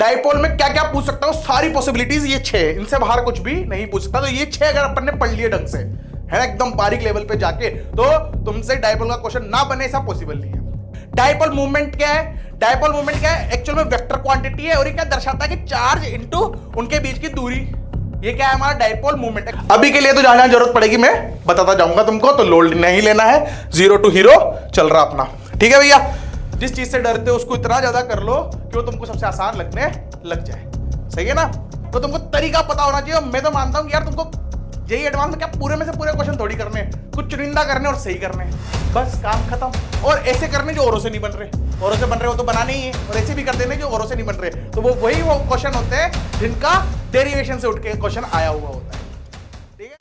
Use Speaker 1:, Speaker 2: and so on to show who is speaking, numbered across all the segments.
Speaker 1: Dipole में क्या क्या पूछ सकता हूं, सारी पॉसिबिलिटीज ये 6, इनसे बाहर कुछ भी नहीं पूछ सकता। तो ये 6 अगर अपन ने पढ़ लिए ढंग से, है ना, एकदम बारीक लेवल पे जाके, तो तुमसे डाइपोल का क्वेश्चन ना बने ऐसा पॉसिबल नहीं है। डाइपोल मूवमेंट क्या है? डाइपोल मूवमेंट क्या है? एक्चुअल में वेक्टर क्वांटिटी है और ये क्या दर्शाता है कि चार्ज इनटू उनके बीच की दूरी। ये क्या है? हमारा डाइपोल मूवमेंट है। अभी के लिए तो जहां जहां जरूरत पड़ेगी मैं बताता जाऊंगा तुमको, तो लोड नहीं लेना है, 0 to हीरो चल रहा अपना। ठीक है भैया, जिस चीज से डरते हो उसको इतना ज्यादा कर लो कि वो तुमको सबसे आसान लगने लग जाए। सही है ना? तो तुमको तरीका पता होना चाहिए। मैं तो मानता हूं कि यार तुमको यही एडवांस में क्या पूरे में से पूरे क्वेश्चन थोड़ी करने, कुछ चुनिंदा करने और सही करने, बस काम खत्म। और ऐसे करने जो औरों से नहीं बन रहे, औरों से बन रहे हो तो बनाने ही है, और ऐसे भी कर देने जो औरों से नहीं बन रहे, तो वो क्वेश्चन होते हैं जिनका डेरिवेशन से उठ के क्वेश्चन आया हुआ होता है। ठीक है,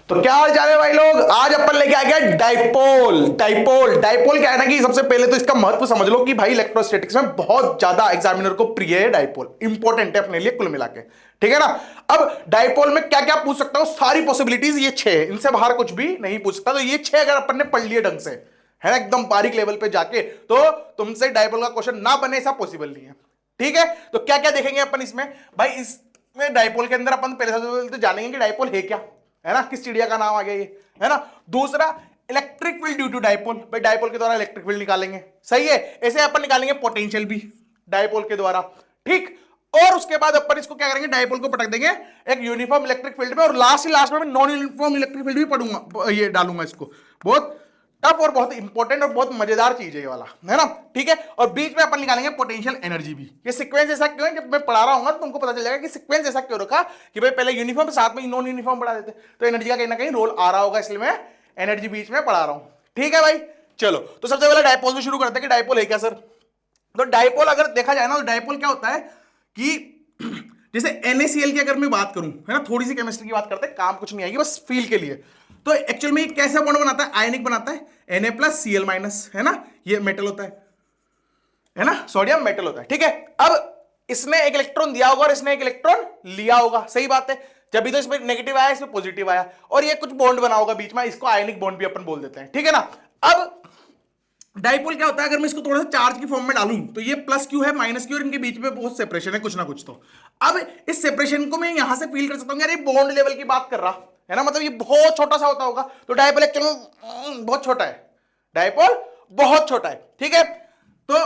Speaker 1: तो क्या हाल चाल है भाई लोग? आज अपन लेके आ गया डाइपोल। डाइपोल क्या है ना कि सबसे पहले तो इसका महत्व समझ लो कि भाई इलेक्ट्रोस्टैटिक्स में बहुत ज्यादा एग्जामिनर को प्रिय है डाइपोल, इंपॉर्टेंट है अपने लिए कुल मिला के। ठीक है ना? अब डाइपोल में क्या क्या पूछ सकता हूं, सारी पॉसिबिलिटीज ये 6, इनसे बाहर कुछ भी नहीं पूछ सकता। तो ये 6 अगर अपन ने पढ़ लिए ढंग से, है ना, एकदम बारीक लेवल पे जाके, तो तुमसे डाइपोल का क्वेश्चन ना बने ऐसा पॉसिबल नहीं है। ठीक है, तो क्या क्या देखेंगे अपन इसमें भाई? इसमें डाइपोल के अंदर अपन पहले तो जानेंगे कि डाइपोल है क्या, है ना, किस चिड़िया का नाम आ गया ये, है ना। दूसरा, electric field due to dipole, भाई डाइपोल के द्वारा इलेक्ट्रिक फील्ड निकालेंगे। सही है, ऐसे अपन निकालेंगे पोटेंशियल भी डाइपोल के द्वारा। ठीक, और उसके बाद अपन इसको क्या करेंगे, डाइपोल को पटक देंगे एक यूनिफॉर्म इलेक्ट्रिक फील्ड में, और लास्ट में नॉन यूनिफॉर्म इलेक्ट्रिक फील्ड भी पढ़ूंगा, ये डालूंगा इसको। बहुत टफ और बहुत इंपॉर्टेंट और बहुत मजेदार चीज है ये वाला, है ना। ठीक है, और बीच में अपन निकालेंगे पोटेंशियल एनर्जी भी। ये सीक्वेंस ऐसा क्यों है, जब मैं पढ़ा रहा हूँ तो तुमको पता चल जाएगा कि सीक्वेंस ऐसा क्यों रखा कि भाई पहले यूनिफॉर्म साथ में नॉन यूनिफॉर्म पढ़ा देते, तो एनर्जी का कहीं ना कहीं रोल आ रहा होगा, इसलिए मैं एनर्जी बीच में पढ़ा रहा हूँ। ठीक है भाई, चलो तो सबसे पहले डाइपोल से शुरू करते हैं कि डाइपोल है क्या सर। तो डाइपोल अगर देखा जाए ना, तो डाइपोल क्या होता है कि जैसे NaCl की अगर मैं बात करूं, है ना, थोड़ी सी केमिस्ट्री की बात करते हैं, काम कुछ नहीं आएगी, बस फील के लिए। तो एक्चुअल में कैसा बॉन्ड बनाता है? आयनिक बनाता है, Na+Cl-, है ना, ये मेटल होता है ना, सोडियम मेटल होता है। ठीक है, अब इसने एक इलेक्ट्रॉन दिया होगा और इसने एक इलेक्ट्रॉन लिया होगा, सही बात है। जब भी तो इसमें नेगेटिव आया, इसमें पॉजिटिव आया, और ये कुछ बॉन्ड बना होगा बीच में, इसको आयनिक बॉन्ड भी अपन बोल देते हैं। ठीक है ना। अब डाइपोल क्या होता है, अगर मैं इसको थोड़ा सा चार्ज की फॉर्म में डालूं, तो ये +Q है, -Q, और इनके बीच में बहुत सेपरेशन है, कुछ ना कुछ। तो अब इस सेपरेशन को मैं यहां से फील कर सकता हूं, यार ये बॉन्ड लेवल की बात कर रहा है ना, मतलब ये बहुत छोटा सा होता होगा। तो डाइपोल एक्चुअली में बहुत छोटा है, डाइपोल बहुत छोटा है। ठीक है, तो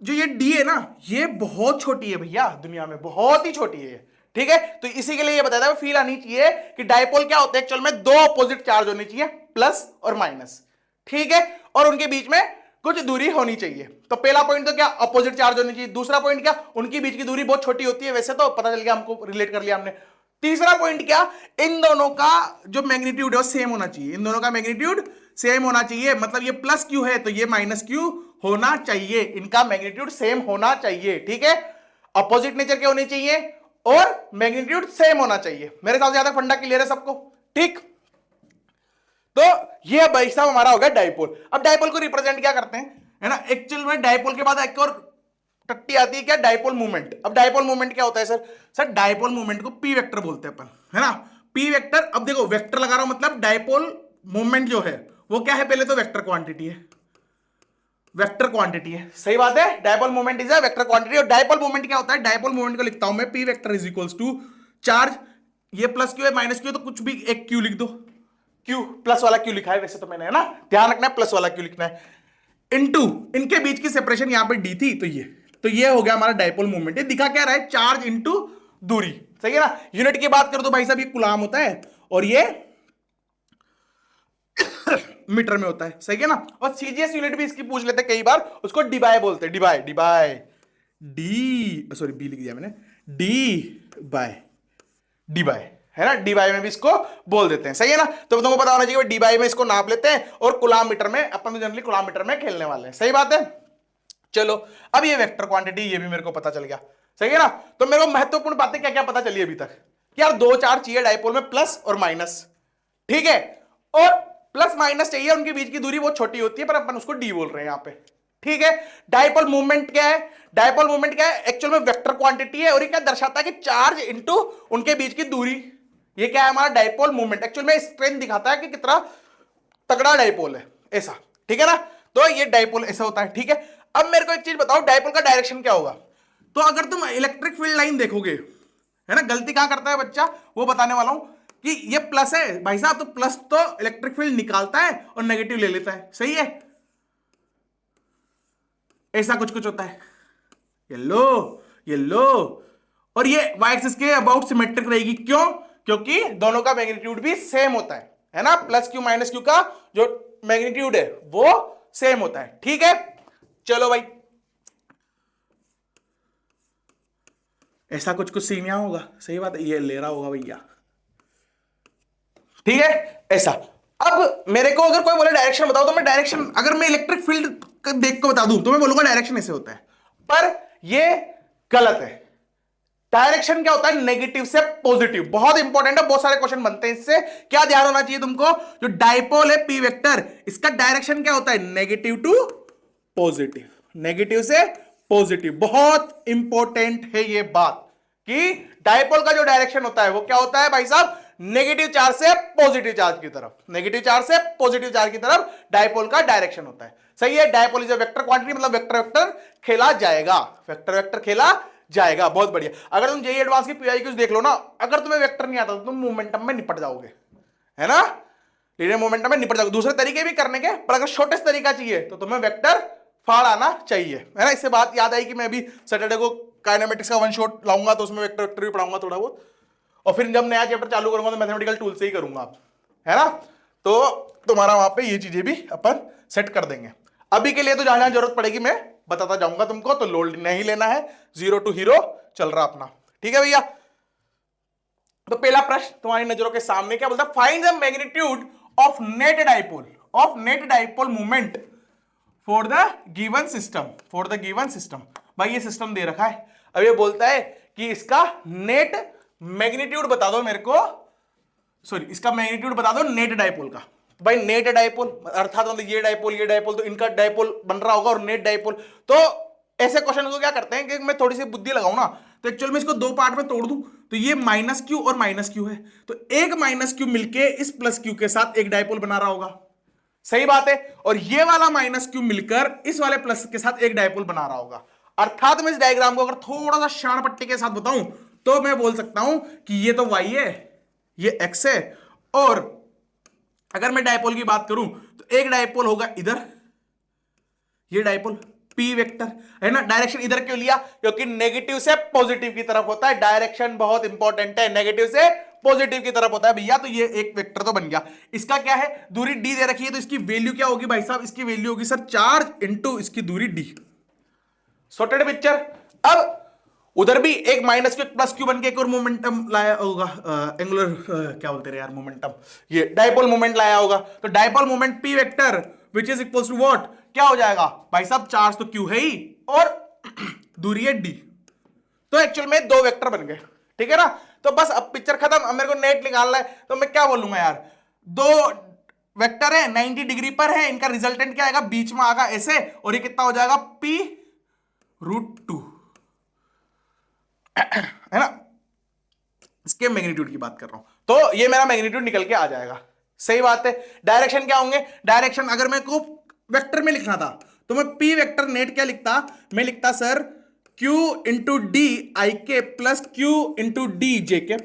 Speaker 1: जो ये डी है ना, ये बहुत छोटी है भैया, दुनिया में बहुत ही छोटी है। ठीक है, तो इसी के लिए ये बताया था, फील आनी चाहिए कि डाइपोल क्या होता है एक्चुअल में, 2 अपोजिट चार्ज होने चाहिए, प्लस और माइनस। ठीक है, और उनके बीच में कुछ दूरी होनी चाहिए। तो पहला पॉइंट तो क्या, अपोजिट चार्ज होनी चाहिए। दूसरा पॉइंट क्या, उनकी बीच की दूरी बहुत छोटी होती है, वैसे तो पता चल गया हमको, रिलेट कर लिया हमने। तीसरा पॉइंट क्या, इन दोनों का जो मैग्नीट्यूड है वो सेम होना चाहिए, इन दोनों का मैग्नीट्यूड सेम होना चाहिए, मतलब ये +Q है तो ये -Q होना चाहिए, इनका मैग्नीट्यूड सेम होना चाहिए। ठीक है, अपोजिट नेचर के होने चाहिए और मैग्नीट्यूड सेम होना चाहिए। मेरे साथ ज्यादा फंडा क्लियर है सबको? ठीक, तो ये भाई साहब हमारा हो गया डाइपोल। अब डाइपोल को रिप्रेजेंट क्या करते हैं, है ना, एक्चुअल में डाइपोल के बाद एक और टट्टी आती है क्या, डाइपोल मूवमेंट। अब डाइपोल मूवमेंट क्या होता है सर? सर डाइपोल मूवमेंट को P वेक्टर बोलते हैं अपन, है ना, P वेक्टर। अब देखो वेक्टर लगा रहा हूं, मतलब डाइपोल मूवमेंट जो है वो क्या है, पहले तो वेक्टर क्वांटिटी है, वेक्टर क्वांटिटी है, सही बात है, dipole movement is a vector quantity. और डाइपोल मूवमेंट क्या होता है, डाइपोल मूवमेंट को लिखता हूं मैं P vector is equals to charge, ये +Q है, -Q, तो कुछ भी एक Q लिख दो, Q प्लस वाला Q लिखा है वैसे तो मैंने, है ना, ध्यान रखना है प्लस वाला Q लिखना है, इनटू इनके बीच की सेपरेशन यहां पे D थी, तो ये हो गया हमारा डाइपोल मूवमेंट। ये दिखा क्या रहा है, चार्ज इनटू दूरी, सही है ना। यूनिट की बात करो तो भाई साहब ये कूलाम होता है और ये मीटर में होता है, सही है ना। और CGS यूनिट भी इसकी पूछ लेते हैं कई बार, उसको डिबाई बोलते हैं, डिबाई डी, सॉरी बी लिख दिया मैंने, डिबाई, है ना, डीबाई में भी इसको बोल देते हैं, सही है ना। तो तुमको पता होना चाहिए डीबाई में इसको नाप लेते हैं और कूलाम मीटर में, अपन तो जनरली कूलाम मीटर में खेलने वाले हैं, सही बात है। चलो अब ये वेक्टर क्वांटिटी, ये भी मेरे को पता चल गया, सही है ना। तो मेरे को महत्वपूर्ण बातें क्या क्या पता चली अभी तक कि यार 2 चार्ज चाहिए डाइपोल में, प्लस और माइनस। ठीक है, और प्लस माइनस चाहिए, उनके बीच की दूरी बहुत छोटी होती है, पर अपन उसको डी बोल रहे हैं यहां पे। ठीक है, डाइपोल मूवमेंट क्या है, डाइपोल मूवमेंट क्या है, एक्चुअल में वेक्टर क्वांटिटी है, और ये क्या दर्शाता है कि चार्ज इनटू उनके बीच की दूरी, ये क्या है हमारा डाइपोल मूवमेंट। एक्चुअल में स्ट्रेंथ दिखाता है कि कितना तगड़ा डाइपोल है, ऐसा। ठीक है ना, तो ये डाइपोल ऐसा होता है। ठीक है, अब मेरे को एक चीज बताओ, डाइपोल का डायरेक्शन क्या होगा। तो अगर तुम इलेक्ट्रिक फील्ड लाइन देखोगे, है ना, गलती कहां करता है बच्चा, वो बताने वाला हूं कि ये प्लस है भाई साहब, तो प्लस तो इलेक्ट्रिक फील्ड निकालता है और नेगेटिव ले लेता है, सही है, ऐसा कुछ कुछ होता है। येलो येलो, और ये वाई एक्सिस के अबाउट सिमेट्रिक रहेगी, क्यों, क्योंकि दोनों का मैग्नीट्यूड भी सेम होता है ना, प्लस क्यू माइनस क्यू का जो मैग्नीट्यूड है वो सेम होता है, ठीक है। चलो भाई, ऐसा कुछ कुछ सीन यहां होगा, सही बात है, ये ले रहा होगा भैया, ठीक है, ऐसा। अब मेरे को अगर कोई बोले डायरेक्शन बताओ, तो मैं डायरेक्शन, अगर मैं इलेक्ट्रिक फील्ड देख को बता दूं तो मैं बोलूंगा डायरेक्शन ऐसे होता है, पर ये गलत है। डायरेक्शन क्या होता है, नेगेटिव से पॉजिटिव, बहुत इंपॉर्टेंट है, बहुत सारे क्वेश्चन बनते हैं इससे। क्या ध्यान होना चाहिए तुमको, जो डाइपोल है पी वेक्टर, इसका डायरेक्शन क्या होता है, नेगेटिव टू पॉजिटिव, नेगेटिव से पॉजिटिव। बहुत इंपॉर्टेंट है ये बात कि डाइपोल का जो डायरेक्शन होता है वो क्या होता है भाई साहब, नेगेटिव चार्ज से पॉजिटिव चार्ज की तरफ, नेगेटिव चार्ज से पॉजिटिव चार्ज की तरफ डाइपोल का डायरेक्शन होता है, सही है। Dipole is a vector quantity, मतलब वेक्टर वेक्टर खेला जाएगा, वेक्टर वेक्टर खेला जाएगा, बहुत बढ़िया। अगर तुम जेईई एडवांस की पीआईक्यूज देख लो ना, अगर तुम्हें वेक्टर नहीं आता तो तुम मोमेंटम में निपट जाओगे, है ना, लीनियर मोमेंटम में निपट जाओगे। दूसरे तरीके भी करने के, पर अगर शॉर्टेस्ट तरीका चाहिए तो तुम्हें वेक्टर फाड़ आना चाहिए, है ना। इससे बात याद आई कि मैं भी सैटरडे को काइनेमेटिक्स का वन शॉट लाऊंगा, तो उसमें वेक्टर वेक्टर भी पढ़ाऊंगा थोड़ा बहुत, और फिर जब नया चैप्टर चालू करूंगा तो मैथमेटिकल टूल से ही करूंगा, है ना। तो तुम्हारा वहां पे ये चीजें भी अपन सेट कर देंगे। अभी के लिए तो जहां जहां जरूरत पड़ेगी मैं बताता जाऊंगा तुमको, तो लोड नहीं लेना है, जीरो टू हीरो चल रहा अपना, ठीक है भैया। तो पहला प्रश्न तुम्हारी नजरों के सामने क्या बोलता है, find the magnitude of net dipole movement for the given system, for the given system. भाई ये सिस्टम दे रखा है, अब ये बोलता है कि इसका नेट मैग्नीट्यूड बता दो मेरे को, सॉरी इसका मैग्नीट्यूड बता दो नेट डाइपोल का। भाई नेट डाइपोल अर्थात मतलब ये डाइपोल तो इनका डाइपोल बन रहा होगा, और नेट डाइपोल, तो ऐसे क्वेश्चन को क्या करते हैं कि मैं थोड़ी सी बुद्धि लगाऊं ना, तो एक्चुअल में इसको दो पार्ट में तोड़ दूं, तो ये माइनस क्यू और माइनस क्यू है, तो एक माइनस क्यू मिलके इस प्लस क्यू के साथ एक डाइपोल बना रहा होगा, सही बात है, और ये वाला माइनस क्यू मिलकर इस वाले प्लस के साथ एक डाइपोल बना रहा होगा। अर्थात मैं इस डायग्राम को अगर थोड़ा सा शाण पट्टी के साथ बताऊं तो मैं बोल सकता हूं कि ये तो y है, ये x है, और अगर मैं डाइपोल की बात करूं तो एक डाइपोल होगा इधर, ये डाइपोल p वेक्टर, है ना। डायरेक्शन इधर क्यों लिया, क्योंकि नेगेटिव से पॉजिटिव की तरफ होता है, डायरेक्शन बहुत इंपॉर्टेंट है, नेगेटिव से पॉजिटिव की तरफ होता है भैया। तो ये एक वेक्टर तो बन गया, इसका क्या है, दूरी d दे रखी है, तो इसकी वैल्यू क्या होगी भाई साहब, इसकी वैल्यू होगी सर चार्ज इनटू इसकी दूरी d, सॉर्टेड पिक्चर। अब उधर भी एक माइनस क्यू प्लस क्यू बन के एक और मोमेंटम लाया होगा, एंगुलर क्या बोलते हैं यार मोमेंटम, ये डाइपोल मोमेंट लाया होगा, तो dipole moment p vector which is equals to what, क्या हो जाएगा भाई साहब, चार्ज तो q है ही और दूरी है d, तो एक्चुअल में दो वेक्टर बन गए, ठीक है ना। तो बस अब पिक्चर खत्म, अब मेरे को नेट निकालना है, तो मैं क्या बोलूंगा यार, दो वेक्टर है 90 डिग्री पर है, इनका रिजल्टेंट क्या आएगा, बीच में आएगा ऐसे, और ये कितना हो जाएगा p रूट 2, है ना, इसके मैग्नीट्यूड की बात कर रहा हूं, तो ये मेरा मैग्नीट्यूड निकल के आ जाएगा, सही बात है। डायरेक्शन क्या होंगे, डायरेक्शन अगर मेरे को वेक्टर में लिखना था तो मैं p वेक्टर नेट क्या लिखता, मैं लिखता sir q into D I K plus q into D J K,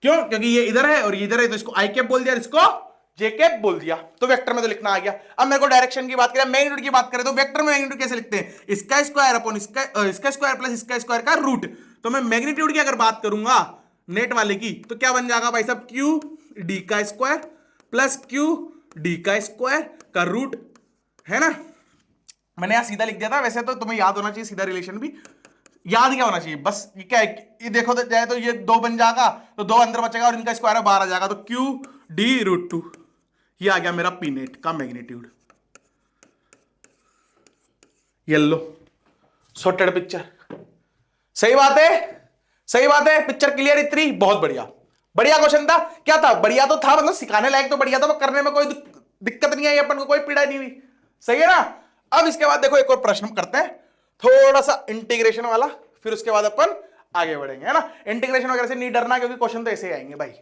Speaker 1: क्यों, क्योंकि ये इधर है और ये इधर है, तो इसको आई कैप बोल दिया, इसको जे कैप बोल दिया, तो वेक्टर में तो लिखना आ गया। अब मेरे को डायरेक्शन की बात करें, मैग्नीट्यूड की बात करें, तो वेक्टर में मैग्नीट्यूड कैसे लिखते हैं, इसका स्क्वायर अपॉन इसका स्क्वायर प्लस इसका स्क्वायर का रूट, तो मैं मैग्नीट्यूड की अगर बात करूंगा नेट वाले की, तो क्या बन जाएगा भाई साहब, क्यू डी का स्क्वायर प्लस क्यू डी का स्क्वायर का रूट, है ना। मैंने यहां सीधा लिख दिया था, वैसे तो तुम्हें याद होना चाहिए सीधा रिलेशन भी, याद क्या होना चाहिए, बस ये क्या है, ये देखो तो जाए तो ये दो बन जाएगा, तो दो अंदर बचेगा और इनका स्क्वायर बाहर आ जाएगा, तो क्यू डी रूट 2, ये आ गया मेरा पी नेट का मैग्नीट्यूड। येलो सॉर्टेड पिक्चर, सही बात है, सही बात है, पिक्चर क्लियर इतनी, बहुत बढ़िया, बढ़िया क्वेश्चन था, क्या था, बढ़िया तो था, मतलब सिखाने लायक तो बढ़िया था, करने में कोई दिक्कत नहीं आई, अपन को कोई पीड़ा नहीं हुई, सही है ना। अब इसके बाद देखो एक और प्रश्न करते हैं, थोड़ा सा इंटीग्रेशन वाला, फिर उसके बाद अपन आगे बढ़ेंगे, है ना। इंटीग्रेशन वगैरह से नहीं डरना, क्योंकि क्वेश्चन तो ऐसे ही आएंगे भाई,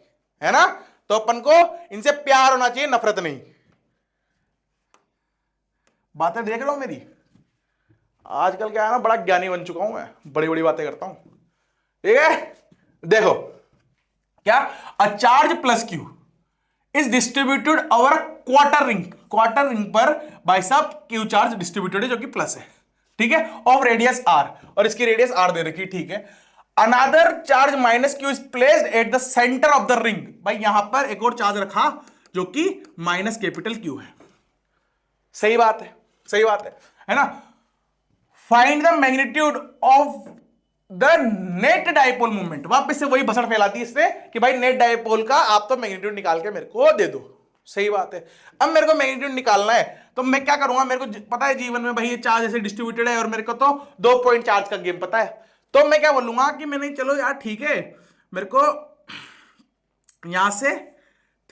Speaker 1: है ना, तो अपन को इनसे प्यार होना चाहिए, नफरत नहीं। बातें देख लो मेरी, आजकल क्या है ना, बड़ा ज्ञानी बन चुका हूं मैं, बड़ी बड़ी बातें करता हूं। ठीक है, देखो क्या, a charge plus Q is distributed over quarter ring, quarter ring पर भाई साहब क्यू चार्ज डिस्ट्रीब्यूटेड है जो कि प्लस है, ठीक है, ऑफ रेडियस आर, और इसकी रेडियस आर दे रखी, ठीक है। Another charge minus Q is placed at the centre of the ring, भाई यहां पर एक और चार्ज रखा जो कि माइनस कैपिटल क्यू है। सही बात है, सही बात है ना। Find the magnitude of the net dipole movement, वापस से वही भसड़ फैलाती है इससे कि भाई नेट डाइपोल का आप तो मैग्नीट्यूड निकाल के मेरे को दे दो। सही बात है, अब मेरे को मैग्नीट्यूड निकालना है तो मैं क्या करूंगा, मेरे को पता है जीवन में भाई ये चार्ज ऐसे डिस्ट्रीब्यूटेड है और मेरे को तो 2 पॉइंट चार्ज का गेम पता है, तो मैं क्या बोलूंगा कि मैंने चलो यार ठीक है, मेरे को यहां से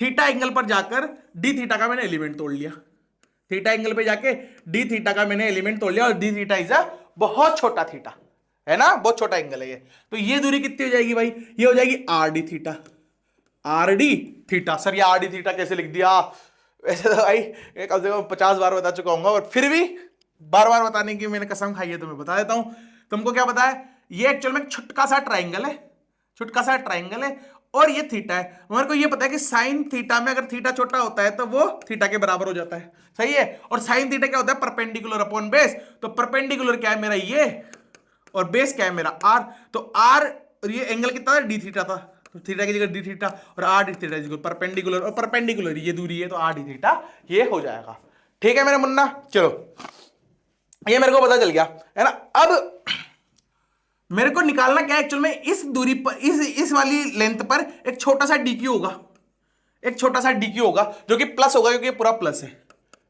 Speaker 1: थीटा एंगल पर जाकर डी थीटा का मैंने एलिमेंट तोड़ लिया, थीटा एंगल पे जाके डी थीटा का मैंने एलिमेंट तोड़ लिया, और डी थीटा इज अ बहुत छोटा थीटा है ना, बहुत छोटा एंगल है ये, तो ये दूरी कितनी हो जाएगी भाई, ये हो जाएगी R D theta, R D theta. Sir ये आर डी थीटा कैसे लिख दिया, वैसे तो भाई कम से कम 50 बार बता चुका हूँ, और फिर भी बार बार बताने की मैंने कसम खाई है, तो मैं बता देता हूं। तुमको क्या पता है, ये एक्चुअल में छुटका सा ट्राइंगल है, छुटका सा ट्राइंगल है, और ये थीटा है। मेरे को ये पता है कि साइन थीटा में अगर थीटा छोटा होता है तो वो थीटा के बराबर हो जाता है, सही है। और साइन थीटा क्या होता है, परपेंडिकुलर अपॉन बेस, तो परपेंडिकुलर क्या है मेरा ये, और बेस क्या है मेरा आर, तो आर, और ये एंगल कितना था, डी थीटा था, तो थीटा की जगह डी थीटा, और आर डी थीटा परपेंडिकुलर, और परपेंडिकुलर ये दूरी है तो आर डी थीटा ये हो जाएगा। ठीक है मेरे मुन्ना, चलो ये मेरे को पता चल गया है ना। अब मेरे को निकालना क्या है एक्चुअल में, इस दूरी पर, इस वाली लेंथ पर एक छोटा सा डीक्यू होगा, एक छोटा सा डीक्यू होगा जो कि प्लस होगा, क्योंकि पूरा प्लस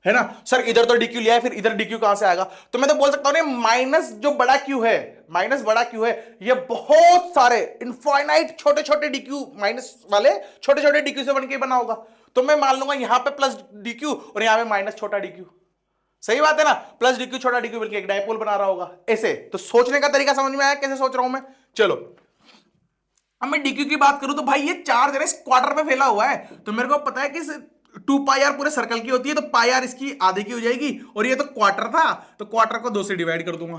Speaker 1: है ना। सर इधर तो डीक्यू लिया है, फिर इधर डीक्यू कहां से आएगा, तो मैं तो बोल सकता हूं माइनस जो बड़ा क्यू है, माइनस बड़ा क्यू है, ये बहुत सारे इनफाइनाइट छोटे छोटे डीक्यू, माइनस वाले छोटे छोटे डीक्यू से बनके बना होगा, तो मैं मान लूंगा यहां पे प्लस डीक्यू और यहां पे माइनस छोटा डीक्यू। सही बात है ना, प्लस डीक्यू छोटा डीक्यू बल्कि एक डायपोल बना रहा होगा ऐसे। तो सोचने का तरीका समझ में आया कैसे सोच रहा हूं मैं। चलो अब मैं डीक्यू की बात करूं तो भाई ये चार्ज है इस क्वार्टर पे फैला हुआ है, तो मेरे को पता है कि 2 पाई आर पूरे सर्कल की होती है, तो पाई आर इसकी आधे की हो जाएगी, और ये तो क्वार्टर था तो क्वार्टर को 2 से डिवाइड कर दूंगा,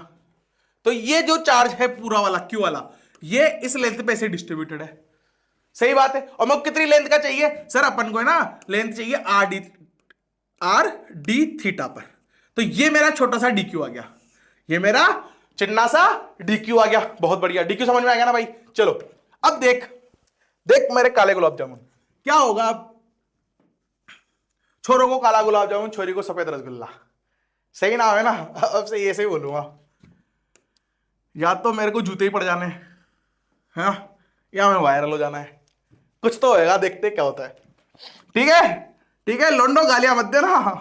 Speaker 1: तो ये जो चार्ज है पूरा वाला क्यू वाला, ये इस लेंथ पे ऐसे डिस्ट्रीब्यूटेड है। सही बात है, और मैं कितनी लेंथ का चाहिए सर, अपन को है ना लेंथ चाहिए आर डी थीटा पर, तो ये मेरा छोटा सा डीक्यू आ गया, ये मेरा चिन्ना सा डीक्यू आ गया। बहुत बढ़िया, डीक्यू समझ में आ गया ना भाई। चलो अब देख देख मेरे काले गुलाब जामुन क्या होगा, अब छोरों को काला गुलाब जामुन, छोरी को सफेद रसगुल्ला, सही नाम है ना। अब से ये सही बोलूंगा, या तो मेरे को जूते ही पड़ जाने हैं, या मैं वायरल हो जाना है, कुछ तो होएगा, देखते क्या होता है। ठीक है, ठीक है लोंडो, गालियां मत देना।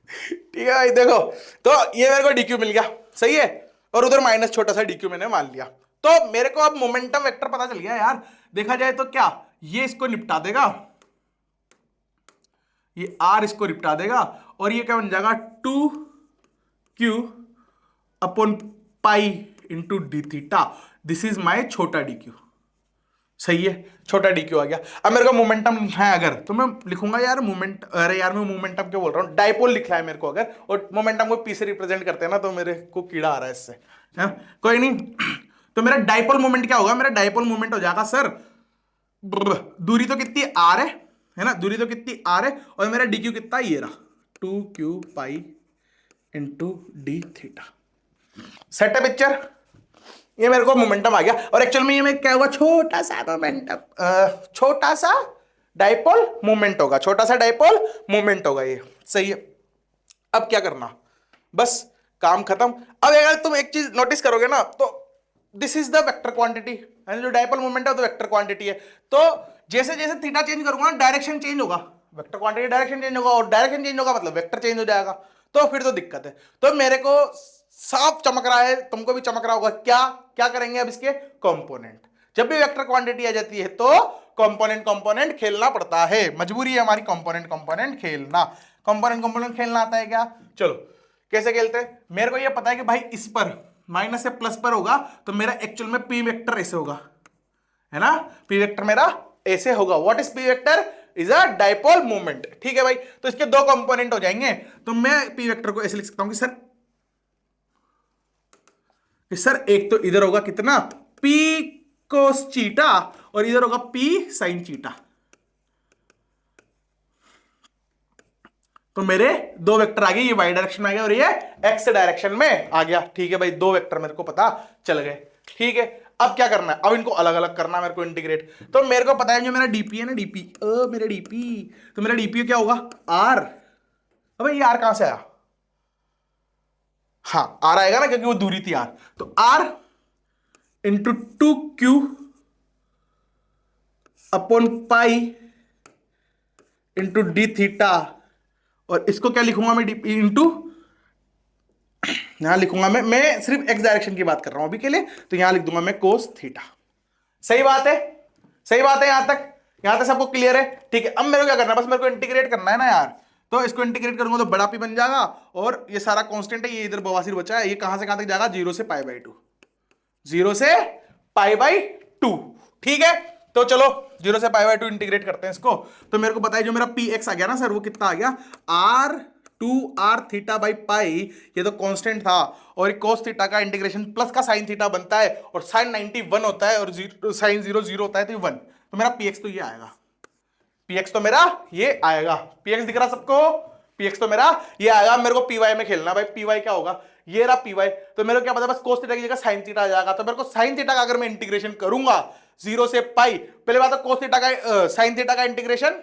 Speaker 1: ठीक है भाई, देखो तो ये मेरे को डीक्यू मिल गया, सही है, और उधर माइनस छोटा सा डीक्यू मैंने मान लिया, तो मेरे को अब मोमेंटम वेक्टर पता चल गया यार। देखा जाए तो क्या ये इसको निपटा देगा, ये आर इसको निपटा देगा, और ये क्या बन जाएगा 2q upon pi into d theta, this is my छोटा डीक्यू। सही है, छोटा डीक्यू आ गया। अब मेरे को मोमेंटम लिखना है अगर, तो मैं लिखूंगा यार मोमेंट, अरे यार मैं मोमेंटम क्यों बोल रहा हूँ, डाइपोल लिखना है मेरे को अगर, और मोमेंटम को पी से रिप्रेजेंट करते हैं ना, तो मेरे को कीड़ा आ रहा है इससे, है कोई नहीं। तो मेरा डाइपोल मोमेंट क्या होगा, मेरा डाइपोल मोमेंट हो जाएगा सर, दूरी तो कितनी आर है ना, दूरी तो कितनी आर है, और मेरा डीक्यू कितना ये रहा 2q पाई इंटू डी थीटा। सेट है पिक्चर, ये मेरे को मोमेंटम आ गया, और एक्चुअल में ये मैं क्या होगा, छोटा सा मोमेंटम, छोटा सा डाइपोल मोमेंट होगा, छोटा सा डाइपोल मोमेंट होगा ये। सही है, अब क्या करना, बस काम खत्म। अब अगर तुम एक चीज नोटिस करोगे ना, तो this is the vector quantity, जो डाइपोल मोमेंट है तो वेक्टर क्वांटिटी है, तो जैसे जैसे थीटा चेंज करूंगा ना, डायरेक्शन चेंज होगा, वेक्टर क्वांटिटी डायरेक्शन चेंज होगा, और डायरेक्शन चेंज होगा मतलब वेक्टर चेंज हो जाएगा, तो फिर तो दिक्कत है। तो मेरे को साफ चमक रहा है, तुमको भी चमक रहा होगा, क्या क्या करेंगे अब इसके कंपोनेंट। जब भी वेक्टर क्वांटिटी आ जाती है तो कंपोनेंट कंपोनेंट खेलना पड़ता है, मजबूरी है हमारी कंपोनेंट कंपोनेंट खेलना। कंपोनेंट कंपोनेंट खेलना आता है क्या, चलो कैसे खेलते हैं। मेरे को ये पता है कि भाई इस पर माइनस से प्लस पर होगा, तो मेरा एक्चुअल में पी वेक्टर ऐसे होगा, है ना, पी वेक्टर मेरा ऐसे होगा। What is P vector, is a dipole moment. ठीक है भाई, तो इसके 2 कंपोनेंट हो जाएंगे, तो मैं पी वेक्टर को ऐसे लिख सकता हूं कि सर कि सर एक तो इधर होगा कितना P कोस चीटा और इधर होगा P साइन चीटा। तो मेरे दो वेक्टर आ गए, ये वाई डायरेक्शन में आ गया और ये एक्स डायरेक्शन में आ गया। ठीक है भाई, दो वेक्टर मेरे को पता चल गए। ठीक है, अब क्या करना है, अब इनको अलग अलग करना है मेरे को इंटीग्रेट। तो मेरे को पता है जो मेरा डीपी है ना, डीपी मेरा डीपी, तो मेरा डीपी क्या होगा आर। अबे ये आर कहां से आया, हाँ आर आएगा ना क्योंकि वो दूरी थी आर। तो r into 2Q upon pi into d theta, और इसको क्या लिखूंगा मैं डीपी इंटू, यहां लिखूंगा मैं सिर्फ एक्स डायरेक्शन की बात कर रहा हूं अभी के लिए, तो यहां लिख दूंगा मैं कोस थीटा। सही बात है, सही बात है, यहां तक सबको क्लियर है। ठीक है, अब मेरे को क्या करना है, बस मेरे को इंटीग्रेट करना है ना यार। तो इसको इंटीग्रेट करूंगा तो बड़ा पी बन जाएगा, और ये सारा कांस्टेंट है, ये इधर बवासीर बचा है, ये कहां से कहां तक जाएगा, 0 से π/2, 0 से π/2। ठीक है, तो चलो 0 से π/2 इंटीग्रेट करते हैं इसको। तो मेरे को पता है जो मेरा px आ गया ना सर, वो कितना आ गया r थीटा बाई पाई, ये तो कांस्टेंट था, और cos थीटा का इंटीग्रेशन प्लस का साइन थीटा बनता है, और साइन 91 होता है, और साइन 0 होता है, तो 1। तो मेरा px तो ये आएगा, px तो मेरा ये आएगा, px दिख रहा सबको, px तो मेरा ये आएगा। मेरे को py में खेलना भाई, py क्या होगा, ये रहा py। तो मेरे को क्या पता, बस cos थीटा की जगह साइन थीटा आ जाएगा। तो मेरे को साइन थीटा का अगर मैं इंटीग्रेशन करूंगा 0 से पाई, पहले बात तो cos थीटा का साइन थीटा का इंटीग्रेशन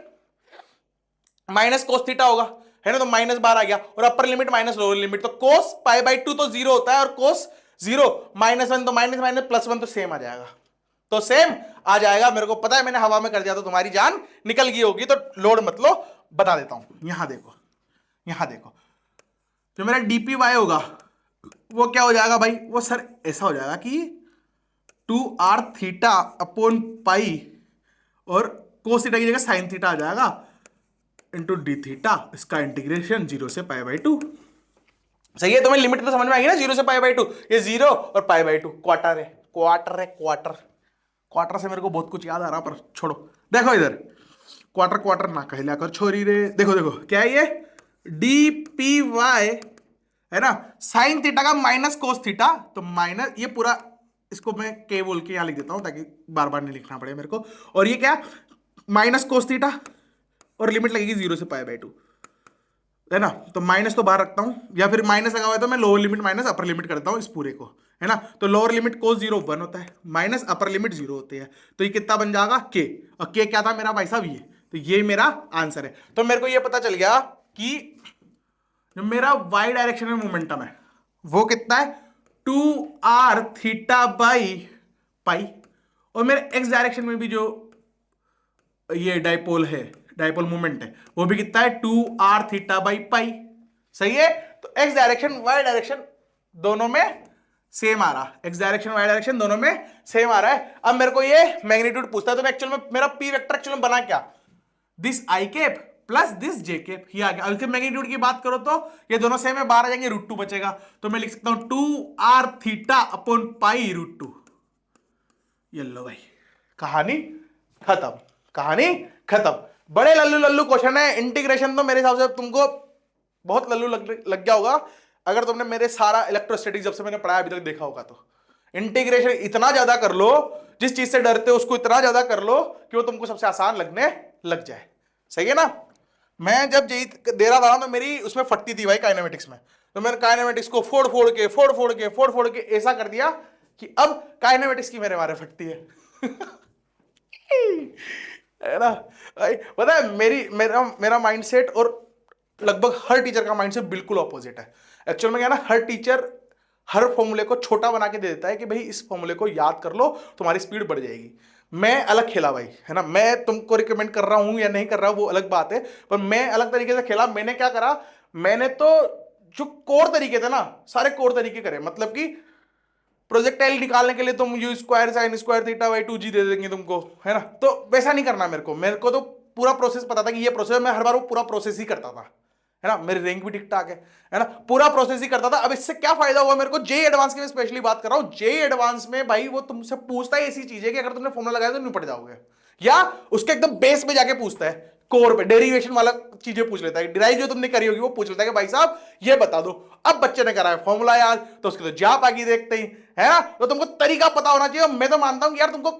Speaker 1: माइनस cos थीटा होगा, है ना, तो माइनस बार आ गया, और upper limit minus lower limit, तो cos π/2 तो 0 होता है, और cos 0 -1 तो माइनस माइनस +1 तो सेम आ जाएगा, तो सेम आ जाएगा। मेरे को पता है, मैंने हवा में कर दिया तो तुम्हारी जान निकल गई होगी, तो लोड मत लो, बता देता हूं। यहां देखो, यहां देखो, जो मेरा dpy होगा वो क्या हो जाएगा भाई, वो सर ऐसा हो जाएगा कि 2r थीटा अपॉन पाई, और cos थीटा की जगह साइन थीटा आ जाएगा इंटू डी थीटा, इसका इंटीग्रेशन 0 से π/2। सही है, तुम्हें लिमिट तो समझ में आएगी ना, 0 से π/2, ये 0 और π/2 क्वार्टर है, क्वार्टर है, क्वार्टर। क्वार्टर से मेरे को बहुत कुछ याद आ रहा, पर छोड़ो। देखो इधर क्वार्टर क्वार्टर ना कहला कर छोरी रे, देखो देखो क्या है ये dpy है ना, साइन थीटा का माइनस कोस थीटा, तो माइनस ये पूरा, इसको मैं के बोल के यहां लिख देता हूं ताकि बार बार नहीं लिखना पड़े मेरे को। और ये क्या, माइनस कोस थीटा, और लिमिट लगेगी 0 से π/2, है ना। तो माइनस तो बाहर रखता हूं, या फिर माइनस लगा हुआ है तो मैं lower limit minus upper limit करता हूं इस पूरे को, है ना। तो लोअर लिमिट cos 0 1 होता है, माइनस अपर लिमिट 0 होती है, तो ये कितना बन जाएगा के, और के क्या था मेरा भाई साहब, ये, तो ये मेरा आंसर है। तो मेरे को ये पता चल गया कि जो मेरा वाई डायरेक्शन में मोमेंटम है वो कितना है 2r थीटा बाई पाई, और मेरे एक्स डायरेक्शन में भी जो ये डाइपोल है, डाइपोल मोमेंट है, वो भी कितना है 2r थीटा बाई पाई। सही है, तो एक्स डायरेक्शन वाई डायरेक्शन दोनों में सेम आ रहा, एक्स डायरेक्शन वाई डायरेक्शन दोनों में सेम आ रहा है। अब मेरे को ये मैग्नीट्यूड पूछता है, तो एक्चुअल में मेरा पी वेक्टर एक्चुअल में बना क्या, this I cap plus this J cap, ये आ गया। अगर मैग्नीट्यूड की बात करो तो ये दोनों सेम है, बाहर आ जाएंगे, √2 बचेगा, तो मैं लिख सकता हूं 2r थीटा अपॉन पाई √2। ये लो भाई, कहानी खत्म, कहानी खत्म। बड़े लल्लू लल्लू क्वेश्चन है, इंटीग्रेशन तो मेरे हिसाब से तुमको बहुत लल्लू लग गया होगा अगर तुमने मेरे सारा इलेक्ट्रोस्टैटिक्स जब से मैंने पढ़ाया अभी तक देखा होगा। तो इंटीग्रेशन इतना ज्यादा कर लो, जिस चीज से डरते हो उसको इतना ज्यादा कर लो कि वो तुमको सबसे आसान लगने लग जाए। सही है ना। मैं जब जेई दे रहा था तो मेरी उसमें फटती थी भाई काइनेमेटिक्स में, तो मैंने काइनेमेटिक्स को फोड़ फोड़ के ऐसा कर दिया कि अब काइनेमेटिक्स की मेरे बारे फटती है है ना भाई। पता है मेरा माइंडसेट और लगभग हर टीचर का माइंडसेट बिल्कुल ऑपोजिट है। एक्चुअल में क्या ना, हर टीचर हर फॉर्मूले को छोटा बना के दे देता है कि भाई इस फॉर्मूले को याद कर लो तुम्हारी स्पीड बढ़ जाएगी। मैं अलग खेला भाई, है ना। मैं तुमको रिकमेंड कर रहा हूं या नहीं कर रहा वो अलग बात है, पर मैं अलग तरीके से खेला। मैंने क्या करा, मैंने तो जो कोर तरीके थे ना सारे कोर तरीके करे, मतलब कि प्रोजेक्टाइल निकालने के लिए तुम u square sine square theta by 2g दे देंगे तुमको, है ना। तो वैसा नहीं करना मेरे को तो पूरा प्रोसेस पता था कि ये प्रोसेस, मैं हर बार वो पूरा प्रोसेस ही करता था, है ना। मेरी रैंक भी ठीक ठाक है ना, पूरा प्रोसेस ही करता था। अब इससे क्या फायदा हुआ मेरे को, जेई एडवांस की मैं स्पेशली बात कर रहा हूं। जेई एडवांस में भाई वो तुमसे पूछता है ऐसी चीज है कि अगर तुमने फॉर्मूला लगाया तो निपट जाओगे, या उसके एकदम बेस पे जाके पूछता है, कोर पे डेरिवेशन वाला चीजें पूछ लेता है, डिराइव जो तुमने करी होगी वो पूछ लेता है कि भाई साहब ये बता दो। अब बच्चे ने करा है फॉर्मूला याद, तो उसके तो जाप आगे देखते ही, है ना। तो तुमको तरीका पता होना चाहिए। मैं तो मानता हूं कि यार तुमको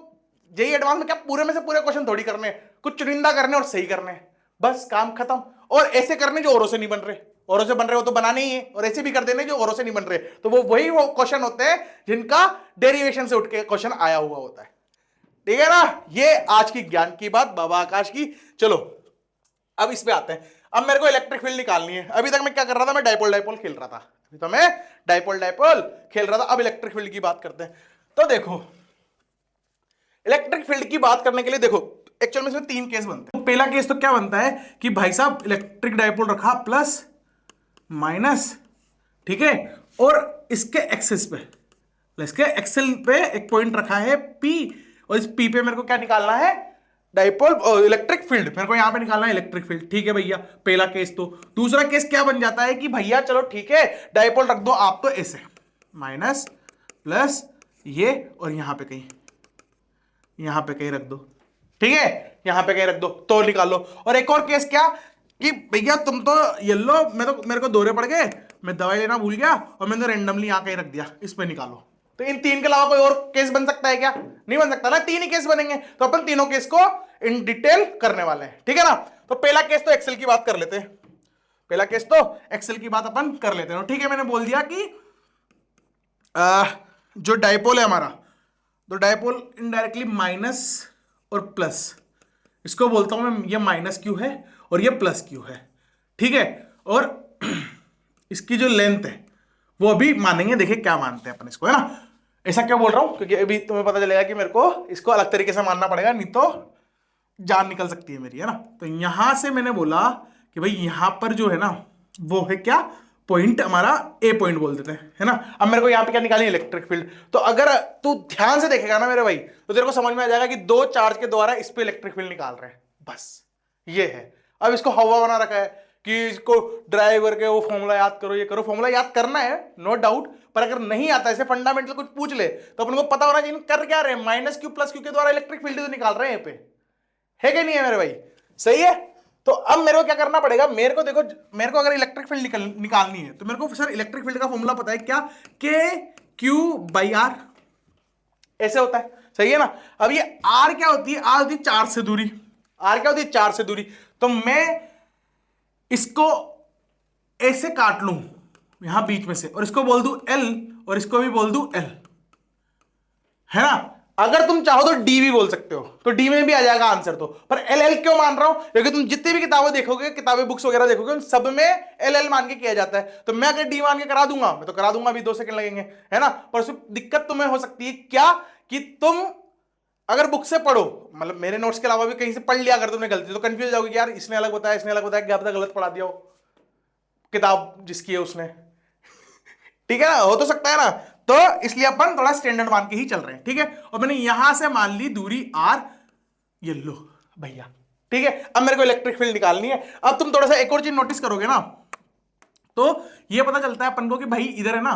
Speaker 1: जेई एडवांस में क्या पूरे में से पूरे क्वेश्चन थोड़ी करने हैं, कुछ चुनिंदा करने और सही करने हैं, बस काम खत्म। और ऐसे करने जो औरों से नहीं बन रहे, औरों से बन रहे हो तो बनाने ही है, और ऐसे भी कर देने जो औरों से नहीं बन रहे, तो वो क्वेश्चन होते हैं जिनका डेरिवेशन से उठ के क्वेश्चन आया हुआ होता है। ठीक है ना, ये आज की ज्ञान की बात बाबा आकाश की। चलो अब इस पे आते हैं। अब मेरे को इलेक्ट्रिक फील्ड निकालनी है। अभी तक मैं क्या कर रहा था, मैं डाइपोल डाइपोल खेल रहा था, अभी तो मैं डाइपोल डाइपोल खेल रहा था। अब इलेक्ट्रिक फील्ड की बात करते हैं। तो देखो इलेक्ट्रिक फील्ड की बात करने के लिए देखो एक्चुअल में इसमें 3 केस बनते हैं। तो पहला केस तो क्या बनता है कि भाई साहब इलेक्ट्रिक डाइपोल रखा प्लस माइनस, ठीक है, और इसके एक्सिस पे, इसके एक्सेल पे एक पॉइंट रखा है P, और इस P पे मेरे को क्या निकालना है, डाइपोल इलेक्ट्रिक फील्ड मेरे को यहां पे निकालना है इलेक्ट्रिक फील्ड। ठीक है भैया, पहला केस। तो दूसरा केस क्या बन जाता है कि भैया चलो ठीक है डाइपोल रख दो आप तो ऐसे माइनस प्लस ये, और यहां पे कहीं रख दो, ठीक है, यहां पे कहीं रख दो तो निकालो। और एक और केस क्या कि भैया तुम तो येलो, मेरे को दौरे पड़ गए, मैं दवाई लेना भूल गया और मैंने रैंडमली यहां कहीं रख दिया, इस पे निकालो। तो इन 3 के अलावा कोई और केस बन सकता है क्या? नहीं बन सकता ना, 3 ही केस बनेंगे। तो अपन तीनों केस को इन डिटेल करने वाले हैं, ठीक है ना। तो पहला केस तो एक्सेल की बात कर लेते हैं, पहला केस तो एक्सेल की बात अपन कर लेते हैं। ठीक है, मैंने बोल दिया कि जो डाइपोल है हमारा, तो डाइपोल इनडायरेक्टली माइनस और प्लस, इसको बोलता हूं मैं, ये माइनस क्यू है और ये प्लस क्यू है, ठीक है। और इसकी जो लेंथ है वो अभी मानेंगे, देखिए क्या मानते हैं अपन इसको, है ना। ऐसा क्यों बोल रहा हूं, क्योंकि अभी तुम्हें पता चलेगा कि मेरे को इसको अलग तरीके से मानना पड़ेगा, नहीं तो जान निकल सकती है मेरी, है ना। तो यहां से मैंने बोला कि भाई यहां पर जो है ना वो है क्या, पॉइंट हमारा ए पॉइंट बोल देते हैं, है ना। अब मेरे को यहां पे क्या निकालनी है, इलेक्ट्रिक फील्ड। तो अगर तू ध्यान से देखेगा ना मेरे भाई, तो तेरे को समझ में आ जाएगा कि 2 चार्ज के द्वारा इस पे इलेक्ट्रिक फील्ड निकाल रहे हैं, बस ये है। अब इसको हवा बना रखा है कि इसको ड्राइव करके वो फॉर्मूला याद करो, ये करो, फॉर्मूला याद करना है नो डाउट, पर अगर नहीं आता, ऐसे फंडामेंटल कुछ पूछ ले तो अपन को पता होना चाहिए कर क्या रहे हैं, माइनस क्यू प्लस क्यू के द्वारा इलेक्ट्रिक फील्ड तो निकाल रहे हैं यहाँ पे, है कि नहीं है मेरे भाई, सही है। तो अब मेरे को क्या करना पड़ेगा, मेरे को देखो, मेरे को अगर इलेक्ट्रिक फील्ड निकालनी है तो मेरे को सर इलेक्ट्रिक फील्ड का फॉर्मूला पता है क्या, के क्यू बाई आर, ऐसे होता है, सही है ना। अब ये आर क्या होती है, आर होती है चार्ज से दूरी, आर क्या होती है, चार्ज से दूरी। तो मैं इसको ऐसे काट लूं यहां बीच में से, और इसको बोल दूं एल, और इसको भी बोल दूं एल, है ना। अगर तुम चाहो तो डी भी बोल सकते हो, तो डी में भी आ जाएगा आंसर। तो पर एल एल क्यों मान रहा हूं, क्योंकि तुम जितनी भी किताबें देखोगे, किताबें बुक्स वगैरह देखोगे, उन सब में एल एल मान के किया जाता है। तो मैं अगर डी मान के करा दूंगा, मैं तो करा दूंगा, अभी 2 सेकंड लगेंगे, है ना। पर उसमें दिक्कत तुम्हें हो सकती है क्या, कि तुम अगर बुक से पढ़ो, मतलब मेरे नोट्स के अलावा भी कहीं से पढ़ लिया अगर तुमने गलती, तो कंफ्यूज जाओगे कि यार इसने अलग बताया, इसने अलग बताया, क्या पता गलत पढ़ा दिया हो किताब जिसकी है उसने ठीक है ना, हो तो सकता है ना। तो इसलिए अपन थोड़ा स्टैंडर्ड मान के ही चल रहे हैं, ठीक है। और मैंने यहां से मान ली दूरी आर, ये लो भैया, ठीक है। अब मेरे को इलेक्ट्रिक फील्ड निकालनी है। अब तुम थोड़ा सा एक और चीज नोटिस करोगे ना, तो ये पता चलता है अपन को कि भाई इधर है ना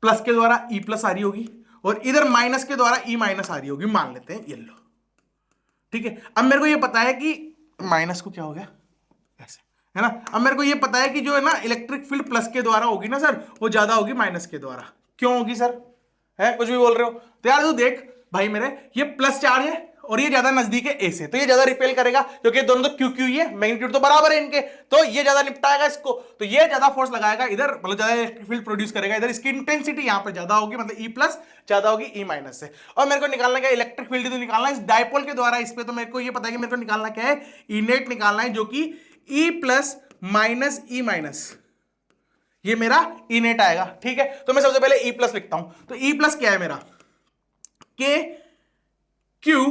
Speaker 1: प्लस के द्वारा ई प्लस आ रही होगी, और इधर माइनस के द्वारा ई माइनस आ रही होगी, मान लेते हैं ये लो, ठीक है। अब मेरे को ये पता है कि माइनस को क्या हो गया ऐसे, है ना। अब मेरे को ये पता है कि जो है ना इलेक्ट्रिक फील्ड प्लस के द्वारा होगी ना सर, वो ज्यादा होगी माइनस के द्वारा। क्यों होगी सर, है कुछ भी बोल रहे हो, तो यार तू देख भाई मेरे, ये प्लस चार्ज है और ये ज्यादा नजदीक है ए से, तो ये ज्यादा रिपेल करेगा, क्योंकि दोनों तो क्यू क्यू ही है, मैग्नीट्यूड तो बराबर है इनके, तो ये ज्यादा निपटाएगा इसको, तो ये ज्यादा फोर्स लगाएगा इधर, मतलब ज्यादा इलेक्ट्रिक फील्ड प्रोड्यूस करेगा इधर, इसकी इंटेंसिटी यहां पे ज्यादा होगी, मतलब ई प्लस ज्यादा होगी ई माइनस से। और मेरे को निकालना क्या, इलेक्ट्रिक फील्ड तो निकालना है इस डायपोल के द्वारा इस पे, तो मेरे को ये पता है कि मेरे को निकालना क्या है, ई नेट निकालना है, जो कि E plus minus E minus, ये मेरा ई नेट आएगा, ठीक है। तो मैं सबसे पहले ई प्लस लिखता हूं, तो ई प्लस क्या है मेरा, के क्यू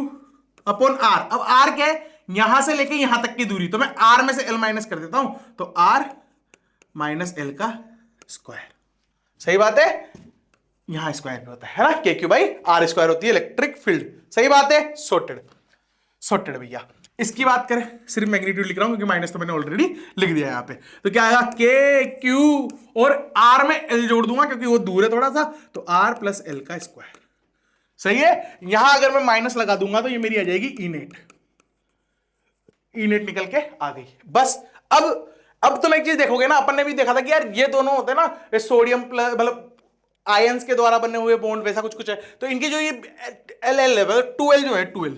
Speaker 1: अपॉन आर। अब आर क्या है, यहां से लेके यहां तक की दूरी, तो मैं आर में से एल माइनस कर देता हूं, तो आर माइनस एल का स्क्वायर, सही बात है, यहां स्क्वायर में होता है ना, के क्यू बाई आर स्क्वायर होती है इलेक्ट्रिक फील्ड, सही बात है, सॉर्टेड सॉर्टेड भैया। इसकी बात करें, सिर्फ मैग्नीट्यूड लिख रहा हूं क्योंकि माइनस तो मैंने ऑलरेडी लिख दिया यहां पे, तो क्या आएगा, के क्यू और आर में एल जोड़ दूंगा क्योंकि वो दूर है थोड़ा सा, तो आर प्लस एल का स्क्वायर, सही है। यहां अगर मैं माइनस लगा दूंगा तो ये मेरी आ जाएगी ई नेट, ई नेट निकल के आ गई, बस। अब तुम एक चीज देखोगे ना, अपन ने भी देखा था कि यार ये दोनों होते हैं ना, सोडियम प्लस, मतलब आयंस के द्वारा बने हुए बॉन्ड वैसा कुछ कुछ है। तो इनकी जो ये एल एल है, 2L जो है, 2L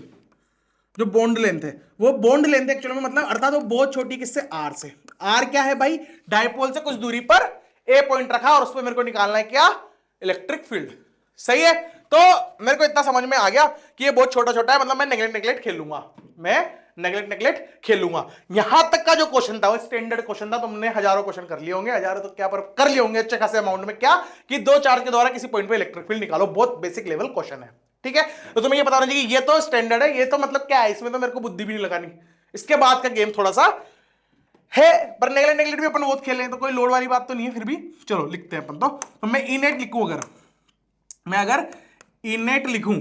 Speaker 1: जो बॉन्ड लेंथ है, वो बॉन्ड लेंथ एक्चुअली में मतलब अर्थात वो बहुत छोटी किससे, आर से। आर क्या है भाई, डायपोल से कुछ दूरी पर ए पॉइंट रखा और उस पर मेरे को निकालना है क्या, इलेक्ट्रिक फील्ड। सही है, तो मेरे को इतना समझ में आ गया कि ये बहुत छोटा छोटा है, मतलब मैं नेगलेक्ट खेलूंगा, मैं नेगलेक्ट खेलूंगा। यहां तक का जो क्वेश्चन था वो स्टैंडर्ड क्वेश्चन था, तुमने हजारों क्वेश्चन कर लिए होंगे, हजारों तो क्या पर कर लिए होंगे अच्छे खासे अमाउंट में, क्या कि 2 चार्ज के द्वारा किसी पॉइंट पे इलेक्ट्रिक फील्ड निकालो, बहुत बेसिक लेवल क्वेश्चन है। ठीक है, तो तुम्हें ये पता होना चाहिए कि ये तो स्टैंडर्ड है, ये तो मतलब क्या है, इसमें तो मेरे को बुद्धि भी नहीं लगानी। इसके बाद का गेम थोड़ा सा है, पर नेगलेक्ट भी अपन बहुत खेल रहे हैं, तो कोई लोड वाली बात तो नहीं है। फिर भी चलो लिखते हैं अपन। तो मैं इनेट लिखूं, अगर इनेट लिखूं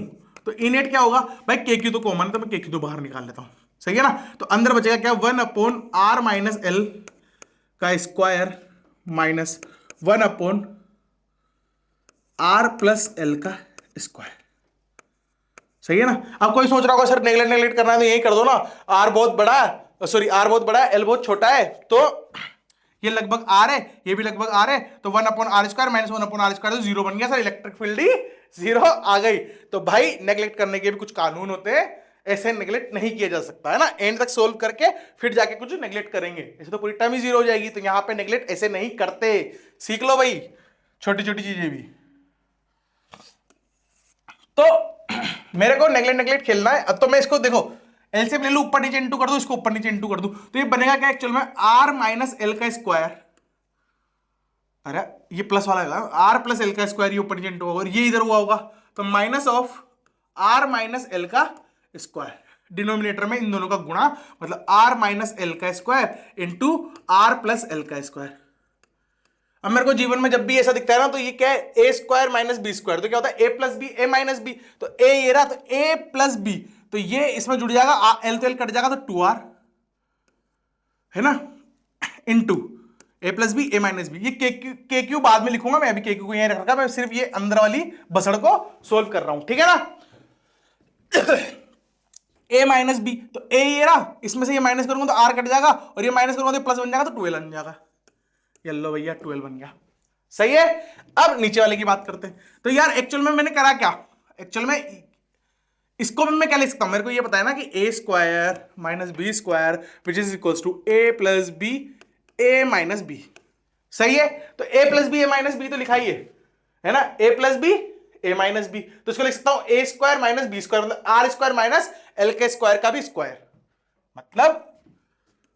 Speaker 1: तो इनेट क्या होगा भाई, के क्यू तो कॉमन है, तो मैं के क्यू तो बाहर निकाल लेता हूं। सही है ना, तो अंदर बचेगा क्या, 1/r माइनस एल का square minus 1/r plus l का स्क्वायर। सही है ना। अब कोई सोच रहा होगा सर नेगलेक्ट करना है तो यही कर दो ना, आर बहुत बड़ा है, सॉरी आर बहुत बड़ा है, एल बहुत छोटा है, तो ये लगभग आर है, ये भी लगभग आर है, तो 1/r² माइनस 1/r² तो 0 बन गया सर, इलेक्ट्रिक फील्ड ही 0 आ गई। तो भाई नेगलेक्ट करने के भी कुछ कानून होते हैं, ऐसे नेगलेक्ट नहीं किया जा सकता है ना, एंड तक सोल्व करके फिर जाके कुछ नेगलेक्ट करेंगे, ऐसे तो पूरी टाइम ही 0 हो जाएगी। तो यहां पे नेगलेक्ट ऐसे नहीं करते, सीख लो भाई छोटी छोटी चीजें भी। तो मेरे को नेगलेक्ट खेलना है। अब तो मैं इसको देखो एलसीएम ले लूं, ऊपर नीचे इंटू कर दूं, इसको ऊपर नीचे इंटू कर दूं, तो ये बनेगा क्या एक्चुअल में, आर माइनस एल का स्क्वायर, अरे ये प्लस वाला है, आर प्लस एल का स्क्वायर, ये ऊपर नीचे इंटू होगा और ये इधर हुआ होगा, तो minus of r minus L का स्क्वायर, डिनोमिनेटर में इन दोनों का गुणा, मतलब आर माइनस एल का square into r plus l का स्क्वायर। अब मेरे को जीवन में जब भी ऐसा दिखता है ना, तो ये क्या है, ए स्क्वायर माइनस बी स्क्वायर, तो क्या होता है ए plus B, A minus B, तो ए ये रहा, तो ए प्लस बी, तो ये इसमें जुड़ जाएगा, एल तो एल कट जाएगा, तो 2r है ना, into A plus B A minus B, ये के क्यू बाद में लिखूंगा मैं, अभी के क्यू को यहीं रख रखा, मैं सिर्फ ये अंदर वाली बसड़ को सोल्व कर रहा हूं, ठीक है ना। ए माइनस बी, तो ए ये रहा, इसमें से ये माइनस करूंगा तो आर कट जाएगा, और ये माइनस करूंगा तो प्लस बन जाएगा, तो 12 बन जाएगा, येलो भैया 12 बन गया। सही है, अब नीचे वाले की बात करते हैं। तो यार एक्चुअल में मैंने करा क्या, एक्चुअल में इसको मैं क्या लिख सकता हूं, मेरे को ये पता है ना कि A square minus B square which is equal to A plus B A minus B. सही है, तो A plus B A minus B तो लिखा ही है ना, A plus B A minus B, तो इसको लिख सकता हूं A square minus B square, मतलब आर स्क्वायर माइनस एल के स्क्वायर का भी स्क्वायर, मतलब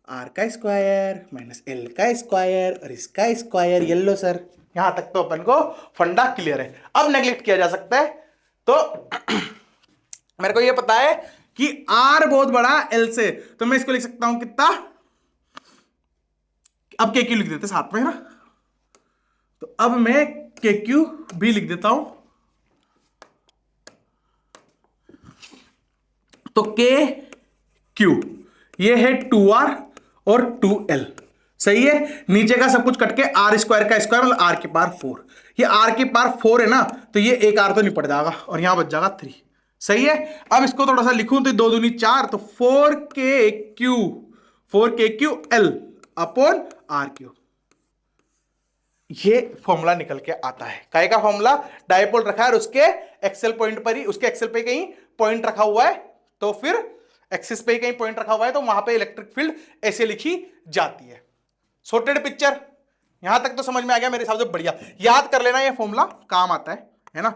Speaker 1: आर का स्क्वायर माइनस एल का स्क्वायर और इसका स्क्वायर, येलो सर। यहां तक तो अपन को फंडा क्लियर है, अब नेगलेक्ट किया जा सकता है। तो मेरे को ये पता है कि आर बहुत बड़ा एल से, तो मैं इसको लिख सकता हूं कितना, अब के क्यू लिख देते साथ में, है ना, तो अब मैं के क्यू भी लिख देता हूं, तो के क्यू ये है 2r और 2l। सही है, नीचे का सब कुछ कट के आर स्क्वायर का स्क्वायर मतलब आर के पावर 4, ये आर के पावर 4 है ना, तो ये एक आर तो निपट जाएगा और यहां बच जाएगा 3। सही है, अब इसको थोड़ा सा लिखूं तो 2 दूनी 4, तो 4k l upon r q, ये फॉर्मूला निकल के आता है। काय का फॉर्मूला, डायपोल रखा है और उसके एक्सेल पॉइंट पर ही, उसके एक्सेल पे कहीं पॉइंट रखा हुआ है, तो फिर एक्सिस पे कहीं पॉइंट रखा हुआ है, तो वहां पे इलेक्ट्रिक फील्ड ऐसे लिखी जाती है। सॉर्टेड पिक्चर, यहां तक तो समझ में आ गया मेरे हिसाब से, बढ़िया याद कर लेना, ये फॉर्मूला काम आता है ना,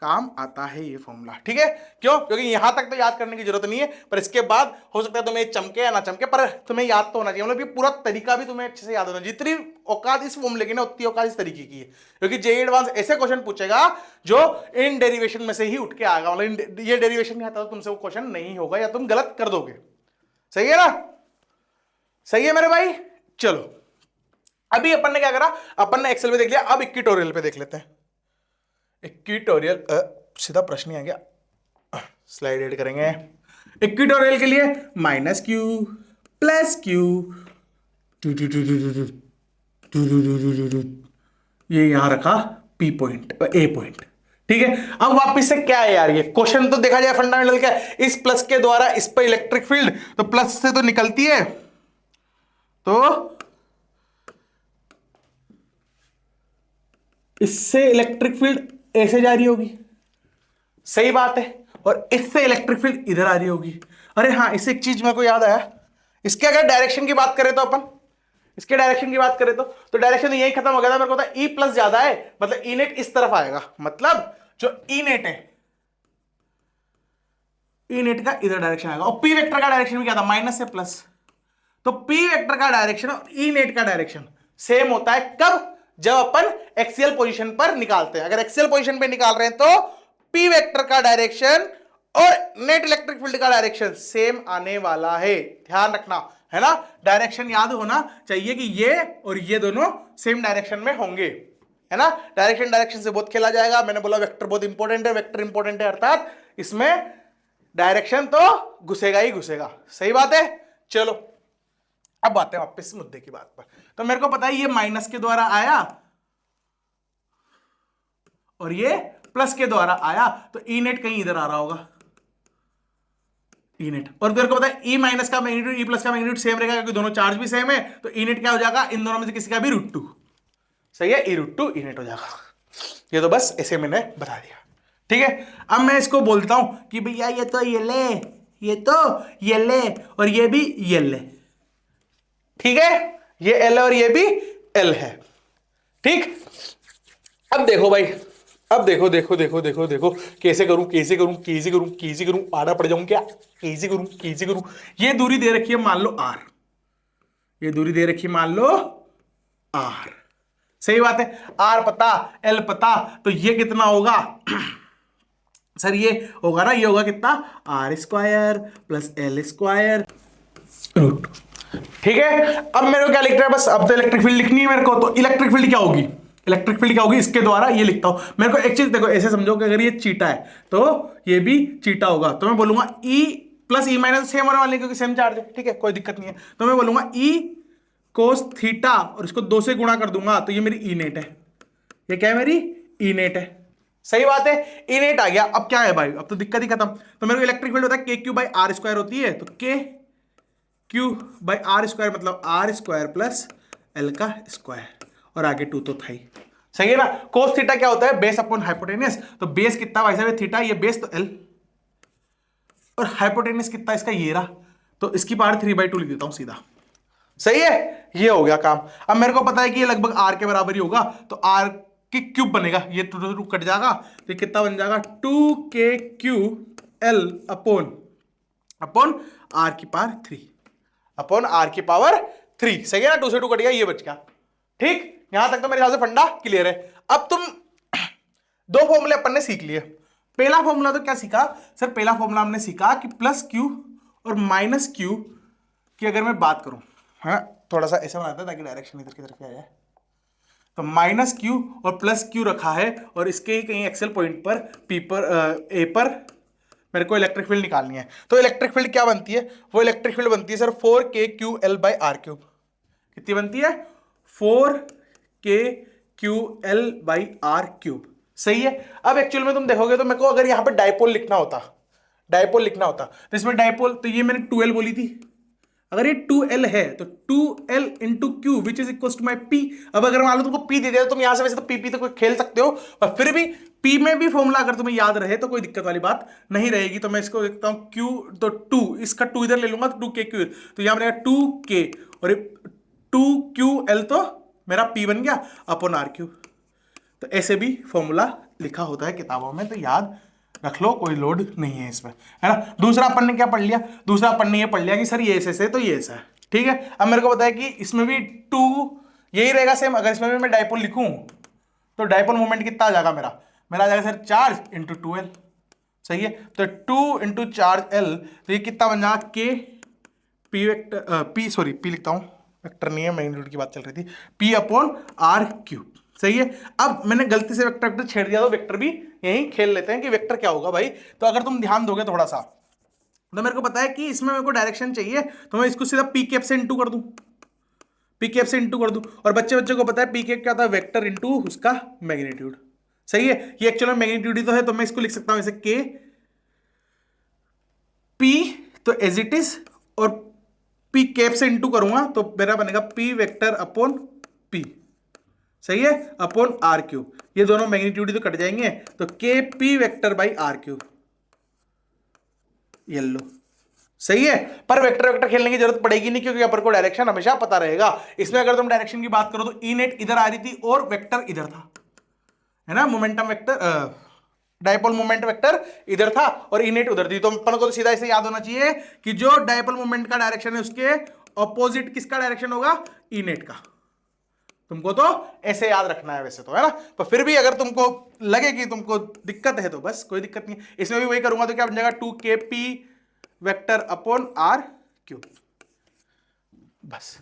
Speaker 1: काम आता है ये फॉर्मूला, ठीक है। क्यों, क्योंकि यहां तक तो याद करने की जरूरत नहीं है, पर इसके बाद हो सकता है तुम्हें चमके या ना चमके, पर तुम्हें याद तो होना चाहिए, मतलब ये पूरा तरीका भी तुम्हें अच्छे से याद होना, जितनी औकात इस फॉर्मूले की ना उतनी औकात इस तरीके की है, क्योंकि जेईई एडवांस ऐसे क्वेश्चन पूछेगा जो इन डेरिवेशन में से ही उठ के आएगा, मतलब ये डेरिवेशन नहीं आता तो तुमसे वो क्वेश्चन नहीं होगा या तुम गलत कर दोगे। सही है ना, सही है मेरे भाई। चलो अभी अपन ने क्या करा, अपन ने एक्सेल पे देख लिया, अब इक्विटोरियल पे देख लेते हैं। इक्विटोरियल सीधा प्रश्न ही आ गया, स्लाइड एड करेंगे। इक्विटोरियल के लिए माइनस क्यू प्लस क्यू, ये यहां रखा पी पॉइंट ए पॉइंट, ठीक है। अब वापस से क्या है यार, ये क्वेश्चन तो देखा जाए फंडामेंटल क्या है, इस प्लस के द्वारा इस पर इलेक्ट्रिक फील्ड, तो प्लस से तो निकलती है, तो इससे इलेक्ट्रिक फील्ड ऐसे जा रही होगी, सही बात है, और इससे इलेक्ट्रिक फील्ड इधर आ रही होगी। अरे हाँ, इससे एक चीज मेरे को याद आया, इसके अगर डायरेक्शन की बात करें तो अपन, इसके डायरेक्शन की बात करें तो डायरेक्शन यही खत्म हो गया था, मेरे को था ई प्लस ज्यादा है, मतलब ई नेट इस तरफ आएगा, मतलब जो ई नेट है, ई नेट का इधर डायरेक्शन आएगा। और पी वेक्टर का डायरेक्शन भी क्या था, माइनस से प्लस। तो पी वेक्टर का डायरेक्शन और ई नेट का डायरेक्शन सेम होता है कब, जब अपन एक्सियल पोजीशन पर निकालते हैं। अगर एक्सियल पोजीशन पे निकाल रहे हैं तो पी वेक्टर का डायरेक्शन और नेट इलेक्ट्रिक फील्ड का डायरेक्शन सेम आने वाला है, ध्यान रखना है ना। डायरेक्शन याद होना चाहिए कि ये और ये दोनों सेम डायरेक्शन में होंगे, है ना। डायरेक्शन से बहुत खेला जाएगा, मैंने बोला वेक्टर बहुत इंपॉर्टेंट है, वेक्टर इंपॉर्टेंट है अर्थात इसमें डायरेक्शन तो घुसेगा ही घुसेगा, सही बात है। चलो अब आते हैं वापस मुद्दे की बात पर। तो मेरे को पता है ये माइनस के द्वारा आया और ये प्लस के द्वारा आया, तो ई नेट कहीं इधर आ रहा होगा, ई नेट। और तेरे को पता है ई माइनस का मैग्नीट्यूड ई प्लस का मैग्नीट्यूड सेम रहेगा, क्योंकि दोनों चार्ज भी सेम है, तो ई नेट क्या हो जाएगा, इन दोनों में से किसी का भी √2, सही है, ई √2 ई नेट हो जाएगा। ये तो बस ऐसे मैंने बता दिया, ठीक है। अब मैं इसको बोलता हूं कि भैया ये तो ये ले, ये तो ये ले, और ये भी ये ले, ठीक है, ये एल और ये भी एल है, ठीक। अब देखो भाई, अब देखो देखो देखो देखो देखो कैसे करूं कैसे करूं कैसे करूं कैसे करूं, आड़ा पड़ जाऊं क्या, कैसे करूं कैसे करूं। ये दूरी दे रखी है मान लो r, ये दूरी दे रखी है मान लो r, सही बात है। r पता, l पता, तो ये कितना होगा सर, ये होगा ना, ये होगा कितना, r² प्लस l², ठीक है। अब मेरे को क्या लिखना है, बस अब तो इलेक्ट्रिक फील्ड लिखनी है मेरे को। तो इलेक्ट्रिक फील्ड क्या होगी, इलेक्ट्रिक फील्ड क्या होगी, इसके द्वारा ये लिखता हूं मेरे को। एक चीज देखो, ऐसे समझो कि अगर ये चीटा है तो ये भी चीटा होगा, तो मैं बोलूंगा E plus E minus same होने वाले, क्योंकि सेम चार्ज है, ठीक है, कोई दिक्कत नहीं है। तो मैं बोलूंगा E कोस थीटा और इसको 2 से गुणा कर दूंगा, तो ये मेरी ई नेट है, ये क्या है, मेरी ई नेट है, सही बात है। ई नेट आ गया, अब क्या है भाई, अब तो दिक्कत ही खत्म। तो मेरे को इलेक्ट्रिक फील्ड होता है KQ/R² होती है, तो KQ/R² मतलब R² प्लस L का स्क्वायर, और आगे 2 तो था ही, सही है ना। कोस थीटा क्या होता है, बेस अपॉन हाइपोटेनियस, तो बेस कितना भाई साहब थीटा, ये बेस तो L, और हाइपोटेनियस कितना इसका ये रहा, तो इसकी पावर 3/2 लिख देता हूं सीधा, सही है। ये हो गया काम। अब मेरे को पता है कि ये लगभग R के बराबर ही होगा, तो R की क्यूब बनेगा, ये 2 कट जाएगा, तो कितना बन जाएगा 2KQL अपॉन R की पावर 3 अपॉन R की पावर 3, सही है ना। 2 से 2 कट गया, ये बच गया, ठीक। यहां तक तो मेरे ख्याल से फंडा क्लियर है। अब तुम 2 फॉर्मूले अपन ने सीख लिए। पहला फॉर्मूला तो क्या सीखा सर, पहला फॉर्मूला हमने सीखा कि +Q और -Q की अगर मैं बात करूं, है ना, थोड़ा सा ऐसा बनाता है ताकि डायरेक्शन इधर की तरफ आ जाए। तो -Q और +Q रखा है, और इसके ही कहीं एक्सेल पॉइंट पर P पर A पर मेरे को इलेक्ट्रिक फील्ड निकालनी है। तो इलेक्ट्रिक फील्ड क्या बनती है, वो इलेक्ट्रिक फील्ड बनती है सर 4KQL/R3। कितनी बनती है, 4KQL/R3, सही है। अब एक्चुअल में तुम देखोगे तो मेरे को अगर यहां पे डायपोल लिखना होता, तो इसमें डायपोल, तो ये मैंने 2L बोली थी, अगर ये 2L है तो 2L into q which is equal to my P। अब अगर मान लो तुमको P दे दिया, तुम यहां से वैसे तो P तो कोई खेल सकते हो, पर फिर भी P में भी फॉर्मूला अगर तुम्हें याद रहे तो कोई दिक्कत वाली बात नहीं रहेगी। तो मैं इसको देखता हूं Q, तो 2, इसका 2 इधर ले लूंगा, तो 2KQ, तो यहां रहेगा 2K और 2QL, तो मेरा P बन गया अपॉन RQ। तो ऐसे भी फॉर्मूला लिखा होता है किताबों में, तो याद रख लो, कोई लोड नहीं है इसमें, है ना। दूसरा अपन ने क्या पढ़ लिया, दूसरा अपन ने ये पढ़ लिया कि सर ये ऐसे तो ये ऐसा है, ठीक है। अब मेरे को पता है कि इसमें भी 2 यही रहेगा सेम। अगर इसमें भी मैं डायपोल लिखूं तो डायपोल मोमेंट कितना आ जाएगा, मेरा आ जाएगा सर चार्ज इंटू 2L, सही है। तो 2 इंटू चार्ज L, तो ये कितना बन जाएगा K P वेक्टर P लिखता हूं, वेक्टर नहीं है, मैग्नीट्यूड की बात चल रही थी, P अपॉन R3, सही है। अब मैंने गलती से वेक्टर छेड़ दिया, तो वेक्टर भी यही खेल लेते हैं कि वेक्टर क्या होगा भाई। तो अगर तुम ध्यान दोगे थोड़ा सा, तो मेरे को पता है कि इसमें मेरे को डायरेक्शन चाहिए, तो मैं इसको सीधा P कैप से इंटू कर दूं, और बच्चे को पता है P कैप क्या होता है, वेक्टर इंटू उसका मैग्नीट्यूड, सही है। ये एक्चुअल में मैग्नीट्यूड ही तो है, तो मैं इसको लिख सकता हूं ऐसे K P, तो एज इट इज, और P कैप से इंटू करूंगा तो मेरा बनेगा P वेक्टर अपॉन P, सही है, अपॉन आर क्यूब। ये दोनों मैग्नीट्यूड तो कट जाएंगे, तो k p vector by r cube. ये लो, सही है। पर वेक्टर वेक्टर खेलने की जरूरत पड़ेगी नहीं, क्योंकि अपन को डायरेक्शन हमेशा पता रहेगा। इसमें अगर तुम डायरेक्शन की बात करो तो ई नेट इधर आ रही थी और वेक्टर इधर था, है ना, momentum vector, dipole moment vector इधर था और ई नेट उधर थी। तो अपन को तो सीधा इसे याद होना चाहिए कि जो डायपोल मोमेंट का डायरेक्शन है उसके ऑपोजिट किसका डायरेक्शन होगा, ई नेट का। तुमको तो ऐसे याद रखना है वैसे तो, है ना। पर फिर भी अगर तुमको लगे कि तुमको दिक्कत है तो बस कोई दिक्कत नहीं, इसमें भी वही करूंगा। तो क्या बन जाएगा, 2kp vector upon are cube. बस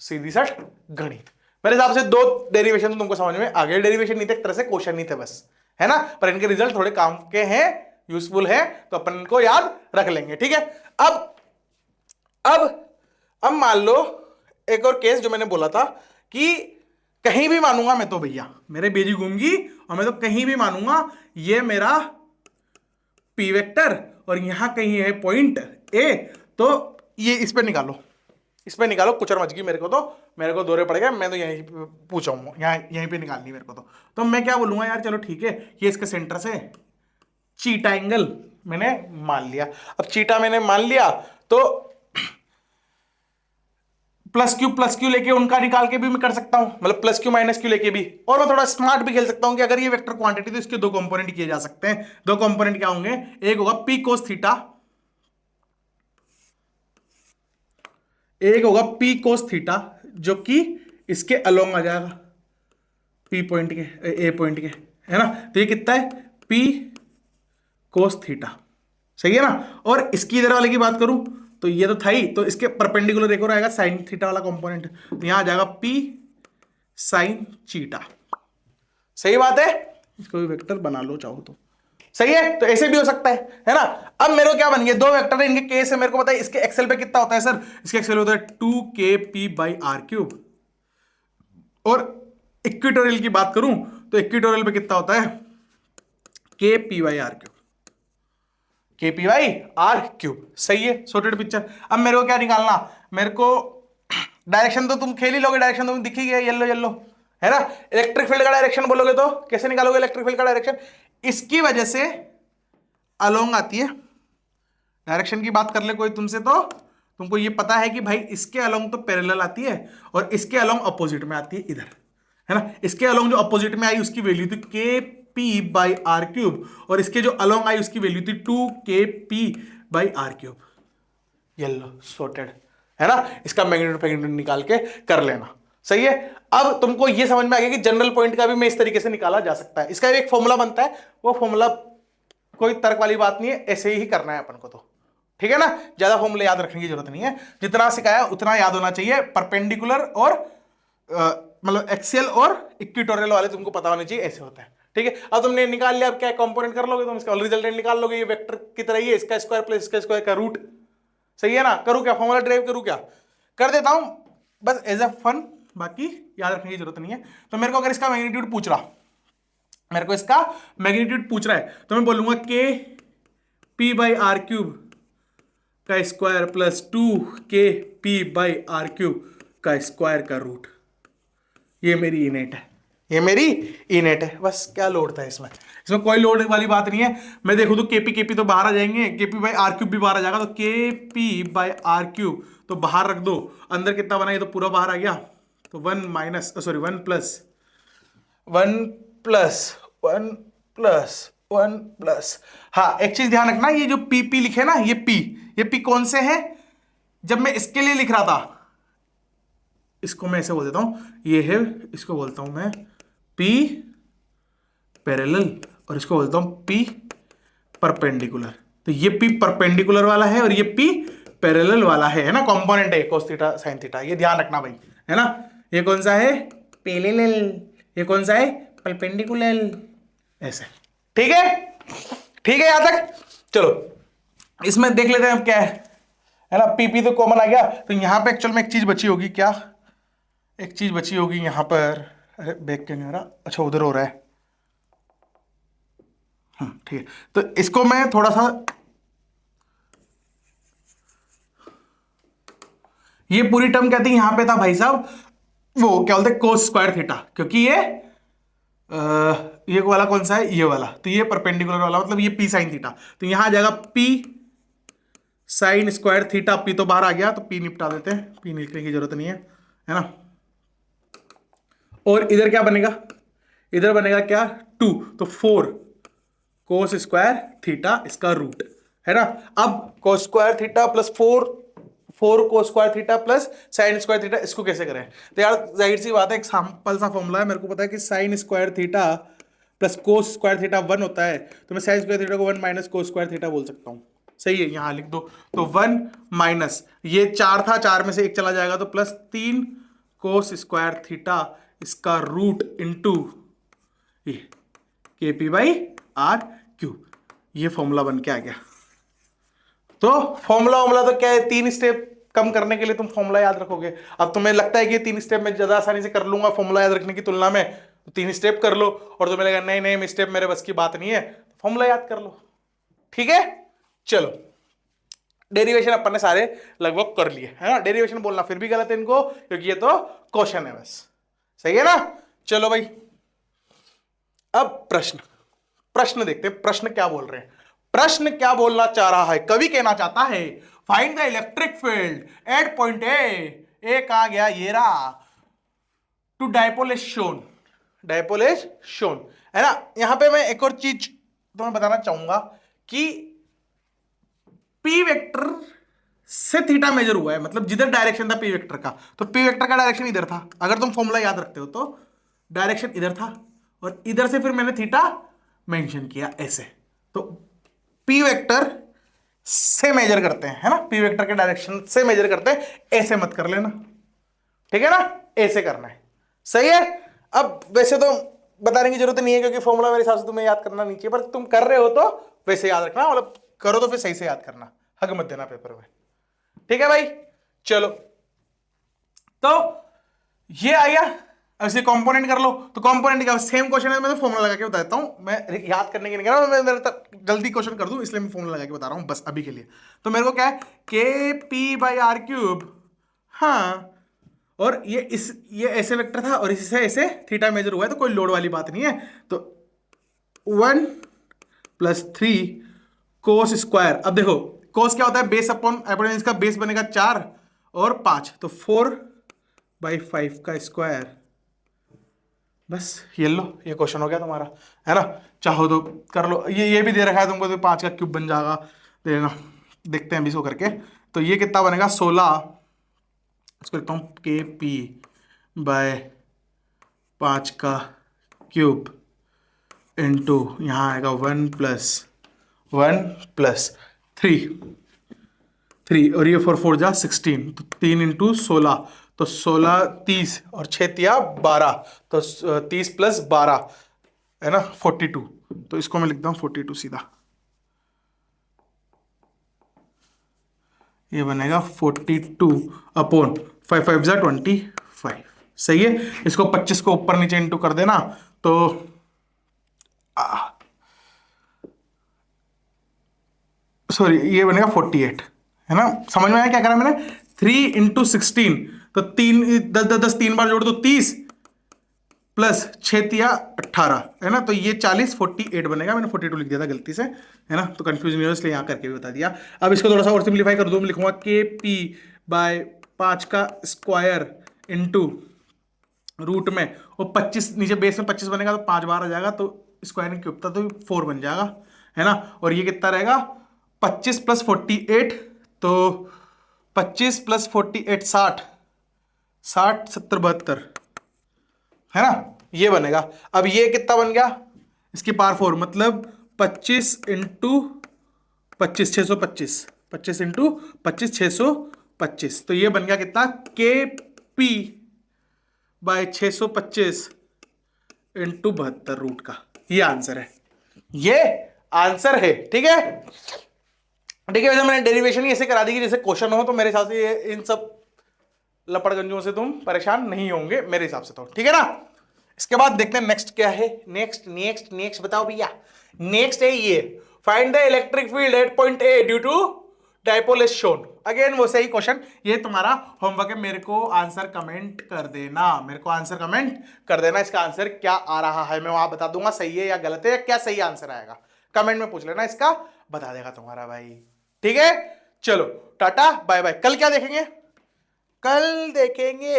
Speaker 1: सीधी सट गणित। मेरे हिसाब से 2 डेरिवेशन तो तुमको समझ में आ गए। डेरिवेशन नहीं थे, एक तरह से क्वेश्चन नहीं थे बस, है ना। पर इनके रिजल्ट थोड़े काम के हैं, यूजफुल है, तो अपन इनको याद रख लेंगे, ठीक है। अब मान लो एक और केस जो मैंने बोला था कि कहीं भी मानूंगा मैं, तो भैया मेरे बेजी घूमगी और मैं तो कहीं भी मानूंगा ये मेरा पी वेक्टर और यहां कहीं है पॉइंट ए, तो ये इस पे निकालो, इस पे निकालो, कुचर मच गई मेरे को दौरे पड़ गए, मैं तो यहीं पूछाऊंगा, यहीं पे निकालनी मेरे को। तो मैं क्या बोलूंगा यार, चलो ठीक है, ये इसके सेंटर से चीटा एंगल मैंने मान लिया। अब चीटा मैंने मान लिया तो प्लस क्यू लेके उनका निकाल के भी मैं कर सकता हूं, मतलब प्लस क्यू माइनस क्यू लेके भी। और मैं थोड़ा स्मार्ट भी खेल सकता हूं कि अगर ये वेक्टर क्वांटिटी तो इसके 2 कंपोनेंट किए जा सकते हैं। 2 कंपोनेंट क्या होंगे, एक होगा पी कोस थीटा, एक होगा पी कोस थीटा जो कि इसके अलोंग आ जाएगा, पी पॉइंट के, ए पॉइंट के, है ना। तो ये कितना है, पी कोस थीटा, सही है ना। और इसकी इधर वाले की बात करूं तो ये तो था ही, तो इसके परपेंडिकुलर एक और आएगा साइन थीटा वाला कंपोनेंट, तो यहां आ जाएगा पी साइन चीटा। सही बात है, इसको भी वेक्टर बना लो चाहो तो, सही है। तो ऐसे भी हो सकता है ना। अब मेरे को क्या बन गया, 2 वेक्टर है, इनके केस है, मेरे को पता है इसके एक्सेल पे कितना होता है सर, इसके एक्सेल होता है 2kp बाई आर क्यूब। और इक्विटोरियल की बात करूं तो इक्विटोरियल पे कितना होता है, kp by r cube, kp by r cube. सही है, सॉर्टेड पिक्चर। अब मेरे को क्या निकालना, मेरे को डायरेक्शन तो तुम खेल ही लोगे, डायरेक्शन तो दिख ही गया, येलो येलो, है ना। इलेक्ट्रिक फील्ड का डायरेक्शन बोलोगे तो कैसे निकालोगे इलेक्ट्रिक फील्ड का डायरेक्शन, इसकी वजह से अलोंग आती है। डायरेक्शन की बात कर ले कोई तुमसे तो तुमको ये पता है कि भाई इसके अलोंग तो पैरेलल आती है और इसके अलोंग अपोजिट में आती है इधर, है ना। इसके अलोंग जो अपोजिट में आई उसकी वैल्यू थी kp बाई आर क्यूब और इसके जो अलोंग आई उसकी वैल्यू थी 2kp बाई आर क्यूब। येलो सॉर्टेड, है ना। इसका मैग्नीट्यूड निकाल के कर लेना, सही है। अब तुमको ये समझ में आ गया कि जनरल पॉइंट का भी मैं इस तरीके से निकाला जा सकता है। इसका एक फॉर्मूला बनता है, वो फॉर्मूला कोई तर्क वाली बात नहीं है, ऐसे ही करना है अपन को, तो ठीक है ना। ज्यादा फॉर्मूले याद रखने की जरूरत नहीं है, जितना सिखाया उतना याद होना चाहिए। परपेंडिकुलर और मतलब एक्सियल और इक्विटोरियल वाले तुमको पता होने चाहिए, ऐसे होता है, ठीक है। अब तुमने निकाल लिया, अब क्या कंपोनेंट कर लोगे तुम, इसका रिजल्टेंट निकाल लोगे। ये वेक्टर की तरह ही है, इसका स्क्वायर प्लस इसका स्क्वायर का रूट, सही है ना। करूँ क्या, फॉर्मूला ड्राइव करूँ क्या, कर देता हूं बस एज अ फन, बाकी याद रखने की जरूरत नहीं है। तो मेरे को अगर इसका मैग्नीट्यूड पूछ रहा, मेरे को इसका मैग्नीट्यूड पूछ रहा है, तो मैं बोलूंगा k p by r cube का square plus 2kp by r cube का स्क्वायर का रूट। ये मेरी इनेट है, ये मेरी इनेट है, बस क्या लोड था इसमें, इसमें कोई लोड वाली बात नहीं है। मैं देखूं तो केपी तो बाहर आ जाएंगे, केपी बाई आर क्यूब भी बाहर आ जाएगा, तो केपी बाई आर क्यूब तो बाहर रख दो, अंदर कितना बना, ये तो पूरा बाहर आ गया, तो 1 प्लस। हाँ, एक चीज ध्यान रखना, ये जो पी लिखे ना, ये पी कौन से है, जब मैं इसके लिए लिख रहा था, इसको मैं ऐसे बोल देता हूं, ये है, इसको बोलता हूं मैं पी पैरेलल और इसको बोलता हूं पी परपेंडिकुलर। तो ये पी परपेंडिकुलर वाला है और ये पी पैरेलल वाला है ना, कंपोनेंट है कोस थीटा साइन थीटा, ये ध्यान रखना भाई, है ना। ये कौन सा है, पैरेलल, ये कौन सा है, परपेंडिकुलर, ऐसे, ठीक है यहां तक। चलो इसमें देख लेते हैं अब क्या है ना। पीपी तो कॉमन आ गया, तो यहां पे एक्चुअल में एक चीज बची होगी, क्या, एक चीज बची होगी यहां पर, अरे बैक क्यों नहीं हो रहा, अच्छा उधर हो रहा है, ठीक है। तो इसको मैं थोड़ा सा, ये पूरी टर्म कहती है यहां पे था भाई साहब वो क्या बोलते हैं कोस स्क्वायर थीटा, क्योंकि ये वाला कौन सा है, ये वाला, तो ये परपेंडिकुलर वाला मतलब ये पी साइन थीटा, तो यहां आ जाएगा P sine square theta. P तो बाहर आ गया तो पी निपटा देते हैं, पी लिखने की जरूरत नहीं है ना। और इधर क्या बनेगा, इधर बनेगा क्या 2, तो 4 कोस स्क्वायर थीटा इसका रूट है ना। अब cos square theta plus 4 cos square theta plus sine square theta, इसको कैसे करें, तो यार जाहिर सी बात है, एक सिंपल सा फॉर्मूला है, मेरे को पता है कि sine square theta plus cos square theta 1 होता है, तो मैं साइन स्क्वायर थीटा को 1 माइनस कोस स्क्वायर थीटा बोल सकता हूं। सही है, यहां लिख दो, तो 1 माइनस ये 4 था, 4 में से 1 चला जाएगा, तो प्लस 3 कोस स्क्वायर थीटा इसका रूट इंटू ये के पी बाई आर क्यू, ये फॉर्मूला बन के आ गया। तो फॉर्मूला तो क्या है, 3 स्टेप कम करने के लिए तुम फॉर्मूला याद रखोगे। अब तुम्हें लगता है कि 3 स्टेप में ज्यादा आसानी से कर लूंगा फॉर्मूला याद रखने की तुलना में, तो 3 स्टेप कर लो, और तुम्हें लगा नहीं नहीं स्टेप मेरे बस की बात नहीं है, फॉर्मूला याद कर लो। ठीक है, चलो डेरिवेशन अपन ने सारे लगभग कर लिए है ना। डेरिवेशन बोलना फिर भी गलत है इनको, क्योंकि ये तो क्वेश्चन है बस। सही है ना, चलो भाई अब प्रश्न देखते हैं, प्रश्न क्या बोल रहे हैं। प्रश्न क्या बोलना चाह रहा है, कवि कहना चाहता है find the electric field at point A कहा गया, ये रहा, to dipole is shown, dipole is shown है ना। यहां पे मैं एक और चीज तुम्हें बताना चाहूंगा कि पी वेक्टर से थीटा मेजर हुआ है, मतलब जिधर डायरेक्शन था पी वेक्टर का, तो पी वेक्टर का डायरेक्शन इधर था, अगर तुम फॉर्मूला याद रखते हो तो डायरेक्शन इधर था, और इधर से फिर मैंने थीटा मेंशन किया ऐसे, तो पी वेक्टर से मेजर करते हैं है ना, पी वेक्टर के डायरेक्शन से मेजर करते हैं, ऐसे मत कर लेना, ठीक है ना, ऐसे करना है। सही है, अब वैसे तो बताने की जरूरत नहीं है, क्योंकि फॉर्मूला मेरे हिसाब से तुम्हें याद करना नहीं चाहिए, पर तुम कर रहे हो तो वैसे याद रखना, मतलब करो तो फिर सही से याद करना, हक मत देना पेपर में। ठीक है भाई, चलो तो ये आ गया। अब इसे कंपोनेंट कर लो, तो कंपोनेंट का सेम क्वेश्चन है, मैं तो फॉर्मूला लगा के बता देता हूं, मैं याद करने के नहीं कह रहा हूं, मैं मेरे तक जल्दी क्वेश्चन कर दूं, इसलिए मैं फॉर्मूला लगा के बता रहा हूं बस अभी के लिए। तो मेरे को क्या है, के पी बाई आर क्यूब, हाँ, और ये ऐसे वेक्टर था, और इससे ऐसे थीटा मेजर हुआ है, तो कोई लोड वाली बात नहीं है, तो 1 प्लस 3 कोस स्क्वायर। अब देखो कोस क्या होता है, बेस अपॉन हाइपोटेन्यूज का बेस बनेगा 4 और 5, तो 4/5 का स्क्वायर। बस ये लो, ये क्वेश्चन हो गया तुम्हारा है ना। चाहो तो कर लो, ये भी दे रखा है तुमको, तो 5 का क्यूब बन जाएगा, देना, देखते हैं अभी इसको करके। तो ये कितना बनेगा 16, इसको लिखता हूँ के पी बाय 5 का क्यूब इंटू यहाँ आएगा 1 प्लस 3 और ये 4 जा 16, तो 3 इंटू 16, तो 16 30 और 6 तिया 12, तो 30 प्लस 12 है ना 42, तो इसको मैं लिखता हूँ 42 सीधा, ये बनेगा 42 अपॉन 5 जा 25। सही है, इसको 25 को ऊपर नीचे इंटू कर देना, तो सॉरी ये बनेगा 48 है ना। समझ में आया क्या करा मैंने, 3 इंटू 16, तो 10 3 बार जोड़ दो 30 प्लस 6 तिया 18 है ना, तो ये 40 48 बनेगा, मैंने 42 लिख दिया था गलती से है ना, तो कंफ्यूजन नहीं हो इसलिए यहाँ करके भी बता दिया। अब इसको थोड़ा सा और सिंप्लीफाई कर दूँ, मैं लिखूंगा के पी बाय 5 का स्क्वायर इंटू रूट में, और 25 नीचे बेस में 25 बनेगा, तो 5 बार आ जाएगा, तो स्क्वायर में क्यूब था तो 4 बन जाएगा है ना। और ये कितना रहेगा 25 प्लस 48, तो 25 प्लस 48 60 70 72 है ना, ये बनेगा। अब ये कितना बन गया, इसकी पावर 4, मतलब 25 इंटू 25 625, 25 इंटू 25 625, तो ये बन गया कितना के पी बाय 625 इंटू 72 रूट का, ये आंसर है, ये आंसर है। ठीक है, ठीक है, वैसे मैंने डेरिवेशन ही ऐसे करा दी कि जैसे क्वेश्चन हो, तो मेरे हिसाब से इन सब लपड़गंजों से तुम परेशान नहीं होंगे मेरे हिसाब से, तो ठीक है ना। इसके बाद देखते हैं नेक्स्ट क्या है, नेक्स्ट बताओ भैया। नेक्स्ट है ये, find the electric field at point A due to dipole is shown. Again वो सही क्वेश्चन, ये तुम्हारा होमवर्क है, मेरे को आंसर कमेंट कर देना, मेरे को आंसर कमेंट कर देना, इसका आंसर क्या आ रहा है, मैं वहां बता दूंगा सही है या गलत है, या क्या सही आंसर आएगा, कमेंट में पूछ लेना, इसका बता देगा तुम्हारा भाई। ठीक है, चलो टाटा बाय बाय। कल क्या देखेंगे? कल देखेंगे,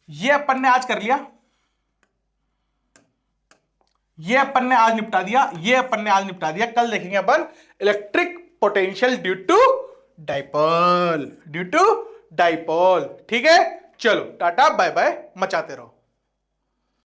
Speaker 1: ये अपन ने आज कर लिया, ये अपन ने आज निपटा दिया, ये अपन ने आज निपटा दिया। कल देखेंगे अपन electric potential due to dipole, due to dipole. ठीक है, चलो टाटा बाय बाय, मचाते रहो।